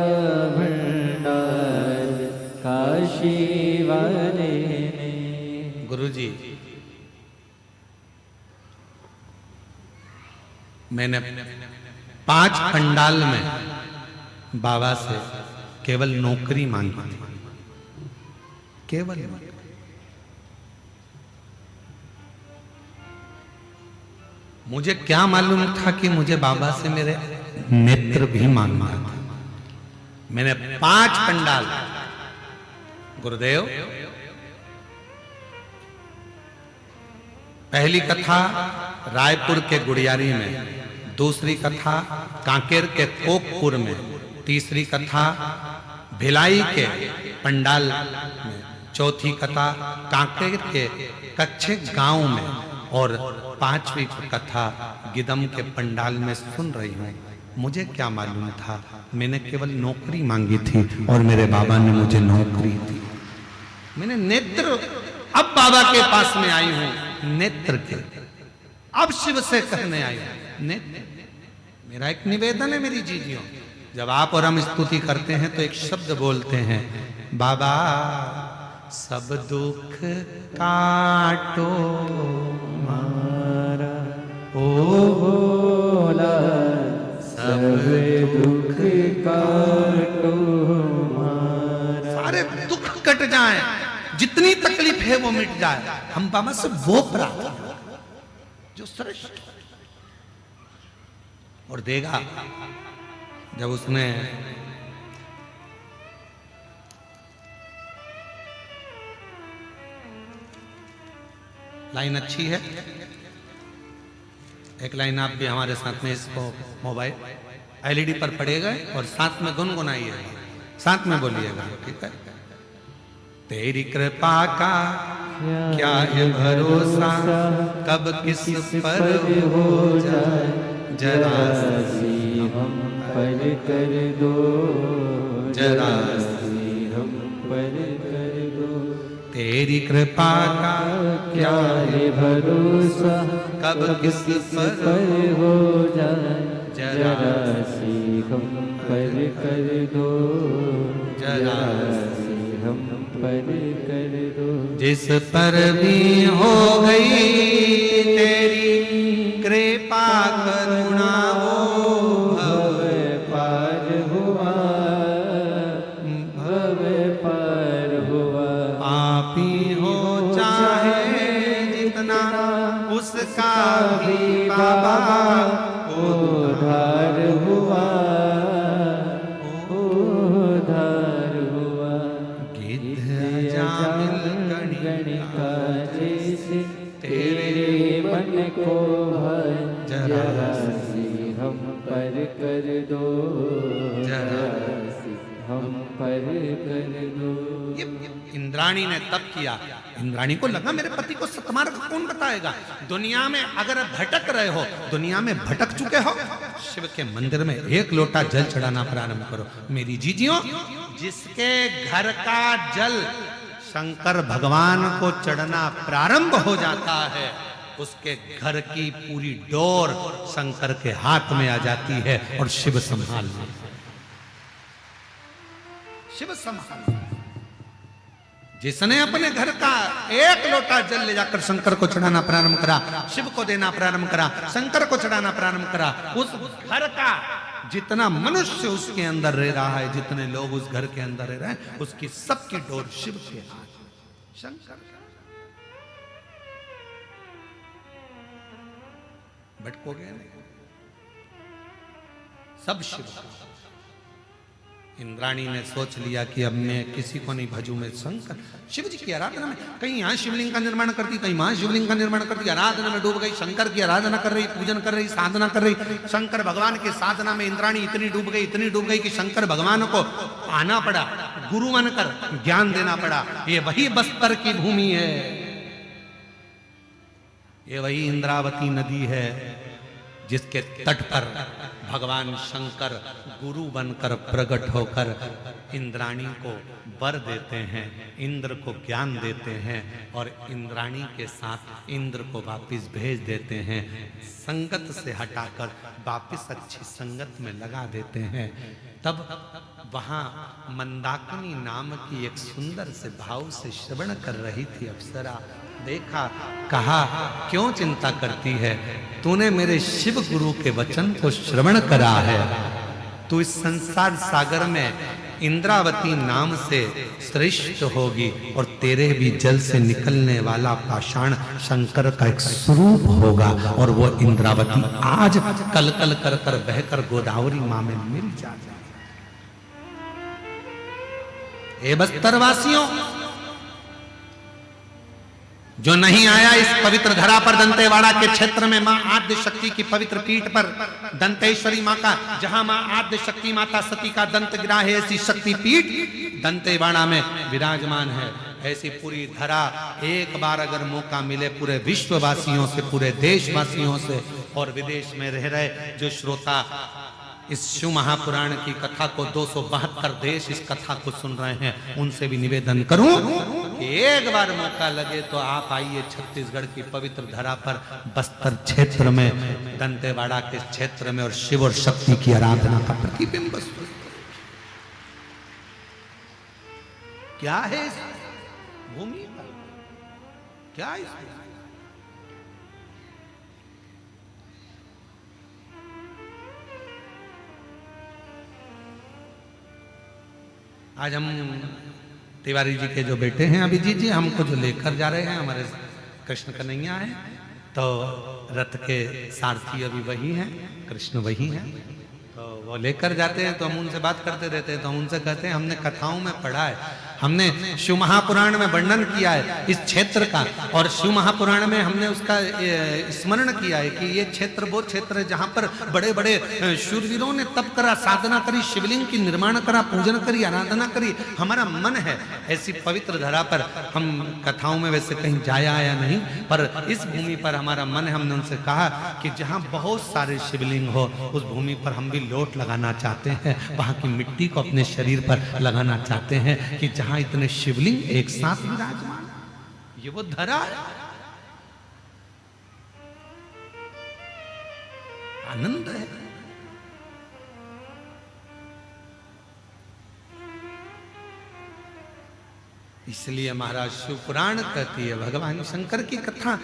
भंडार, काशी वाले ने। गुरुजी मैंने 5 पंडाल में बाबा से केवल नौकरी मांगी थी, केवल। मुझे क्या मालूम था कि मुझे बाबा से मेरे नेत्र भी मांगना था। मैंने 5 पंडाल, गुरुदेव पहली कथा रायपुर के गुड़ियारी में, दूसरी कथा कांकेर के कोकपुर में, तीसरी कथा भिलाई के पंडाल में, चौथी कथा कांकेर के कच्चे गांव में, और 5वीं कथा गिदम के पंडाल में सुन रही हूँ। मुझे क्या मालूम था, मैंने केवल नौकरी मांगी थी और मेरे बाबा ने मुझे नौकरी दी। मैंने नेत्र, अब बाबा के पास में आई हूँ नेत्र के, अब शिव से कहने आई हूँ नेत्र। मेरा एक निवेदन है मेरी जीजियों, जब आप और हम स्तुति करते हैं तो एक शब्द बोलते हैं, बाबा सब दुख काटो मारा, ओ भोला सब दुख काटो मारा। सारे दुख कट जाएं, जितनी तकलीफ है वो मिट जाए। हम बाबा से वो प्रार्थना जो श्रेष्ठ और देगा। जब उसने लाइन अच्छी है, एक लाइन आप भी हमारे साथ में इसको मोबाइल एलईडी पर पड़ेगा और साथ में गुनगुनाइएगा, साथ में बोलिएगा, ठीक है। तेरी कृपा का क्या है भरोसा, कब किस पर हो जाए, जरा सी हम पर कर दो, जरा हम पर कर दो। तेरी कृपा का क्या है भरोसा, कब किस पर हो जाए, जरा सी हम पर कर दो, जरा सी हम पर कर दो। जिस पर भी हो गई तेरी कृपा करुणा, वो भव पार हुआ, भव पार हुआ। पापी हो चाहे जितना, उसका भी बाबा उद्धार हुआ, उद्धार हुआ। गणिका जैसे तेरे मन को भर, जरा सी हम पर कर दो, जरा सी हम पर कर दो। इंद्राणी ने तब किया, इंद्राणी को लगा मेरे पति को सतमार्ग कौन बताएगा। दुनिया में अगर भटक रहे हो, दुनिया में भटक चुके हो, शिव के मंदिर में 1 लोटा जल चढ़ाना प्रारंभ करो। मेरी जीजियों, जिसके घर का जल शंकर भगवान को चढ़ना प्रारंभ हो जाता है, उसके घर की पूरी डोर शंकर के हाथ में आ जाती है और शिव संभाल लेते हैं। शिव संभाल। जिसने अपने घर का एक लोटा जल ले जाकर शंकर को चढ़ाना प्रारंभ करा, शिव को देना प्रारंभ करा, शंकर को चढ़ाना प्रारंभ करा, उस घर का जितना मनुष्य उसके अंदर रह रहा है, जितने लोग उस घर के अंदर रह रहे हैं, उसकी सबकी डोर शिव के हाथ। शंकर भटकोगे नहीं, सब शिव का। इंद्राणी ने सोच लिया कि अब मैं किसी को नहीं भजूं, मैं शंकर शिव जी की आराधना में, कहीं यहाँ शिवलिंग का निर्माण करती, कहीं वहां शिवलिंग का निर्माण करती, आराधना में डूब गई, शंकर की आराधना कर रही, पूजन कर रही, साधना कर रही। शंकर भगवान की साधना में इंद्राणी इतनी डूब गई कि शंकर भगवान को आना पड़ा, गुरु बनकर ज्ञान देना पड़ा। ये वही बस्तर की भूमि है, ये वही इंद्रावती नदी है जिसके तट पर भगवान शंकर गुरु बनकर प्रकट होकर इंद्राणी को वर देते हैं, इंद्र को ज्ञान देते हैं और इंद्राणी के साथ इंद्र को वापस भेज देते हैं। संगत से हटाकर वापस अच्छी संगत में लगा देते हैं। तब वहां मंदाकिनी नाम की एक सुंदर से भाव से श्रवण कर रही थी अप्सरा। देखा, कहा, क्यों चिंता करती है? तूने मेरे शिव गुरु के वचन को श्रवण करा है, तू इस संसार सागर में इंद्रावती नाम से श्रेष्ठ होगी और तेरे भी जल से निकलने वाला पाषाण शंकर का एक स्वरूप होगा और वो इंद्रावती आज कल कल कर कर बहकर गोदावरी मां में मिल जाए। ए बस्तरवासियों, जो नहीं आया इस पवित्र धरा पर, दंतेवाड़ा के क्षेत्र में मां आद्य शक्ति की पवित्र पीठ पर, दंतेश्वरी मां का, जहां मां आद्य शक्ति माता सती का दंत गिरा है, ऐसी शक्ति पीठ दंतेवाड़ा में विराजमान है। ऐसी पूरी धरा एक बार अगर मौका मिले पूरे विश्ववासियों से, पूरे देशवासियों से और विदेश में रह रहे जो श्रोता इस शिव महापुराण की कथा को 272 देश इस कथा को सुन रहे हैं, उनसे भी निवेदन करूं कि एक बार मौका लगे तो आप आइए छत्तीसगढ़ की पवित्र धरा पर, बस्तर क्षेत्र में, दंतेवाड़ा के क्षेत्र में और शिव और शक्ति की आराधना का प्रतिबिंब क्या है इस भूमि पर, क्या है? आज हम तिवारी जी के जो बेटे हैं अभिजीत जी, हमको जो लेकर जा रहे हैं, हमारे कृष्ण कन्हैया है, तो रथ के सारथी अभी वही हैं, कृष्ण वही हैं, तो वो लेकर जाते हैं। तो हम उनसे बात करते रहते हैं, तो हम उनसे कहते हैं हमने कथाओं में पढ़ा है, हमने शिव महापुराण में वर्णन किया है इस क्षेत्र का, और शिव महापुराण में हमने उसका स्मरण किया है कि ये क्षेत्र वो क्षेत्र है जहां पर बड़े बड़े शूरवीरों ने तप करा, साधना करी, शिवलिंग की निर्माण करा, पूजन करी, आराधना करी। हमारा मन है ऐसी पवित्र धरा पर, हम कथाओं में वैसे कहीं जाया आया नहीं, पर इस भूमि पर हमारा मन है। हमने उनसे कहा कि जहां बहुत सारे शिवलिंग हो उस भूमि पर हम भी लोट लगाना चाहते हैं, वहां की मिट्टी को अपने शरीर पर लगाना चाहते हैं कि जहां इतने शिवलिंग एक साथ विराजमान, ये वो धरा है। आनंद है। इसलिए महाराज शिव पुराण कहती है, भगवान शंकर की कथा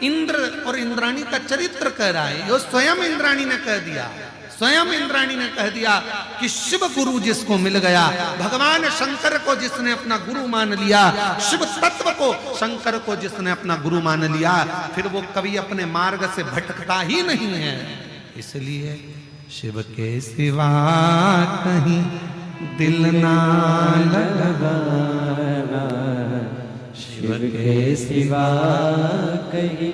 इंद्र और इंद्राणी का चरित्र कह रहा है। यो स्वयं इंद्राणी ने कह दिया, स्वयं इंद्राणी ने कह दिया कि शिव गुरु जिसको मिल गया, भगवान शंकर को जिसने अपना गुरु मान लिया, शिव तत्व को, शंकर को जिसने अपना गुरु मान लिया, फिर वो कभी अपने मार्ग से भटकता ही नहीं है। इसलिए शिव के सिवा कहीं दिल ना लगाना, शिव के सिवा कहीं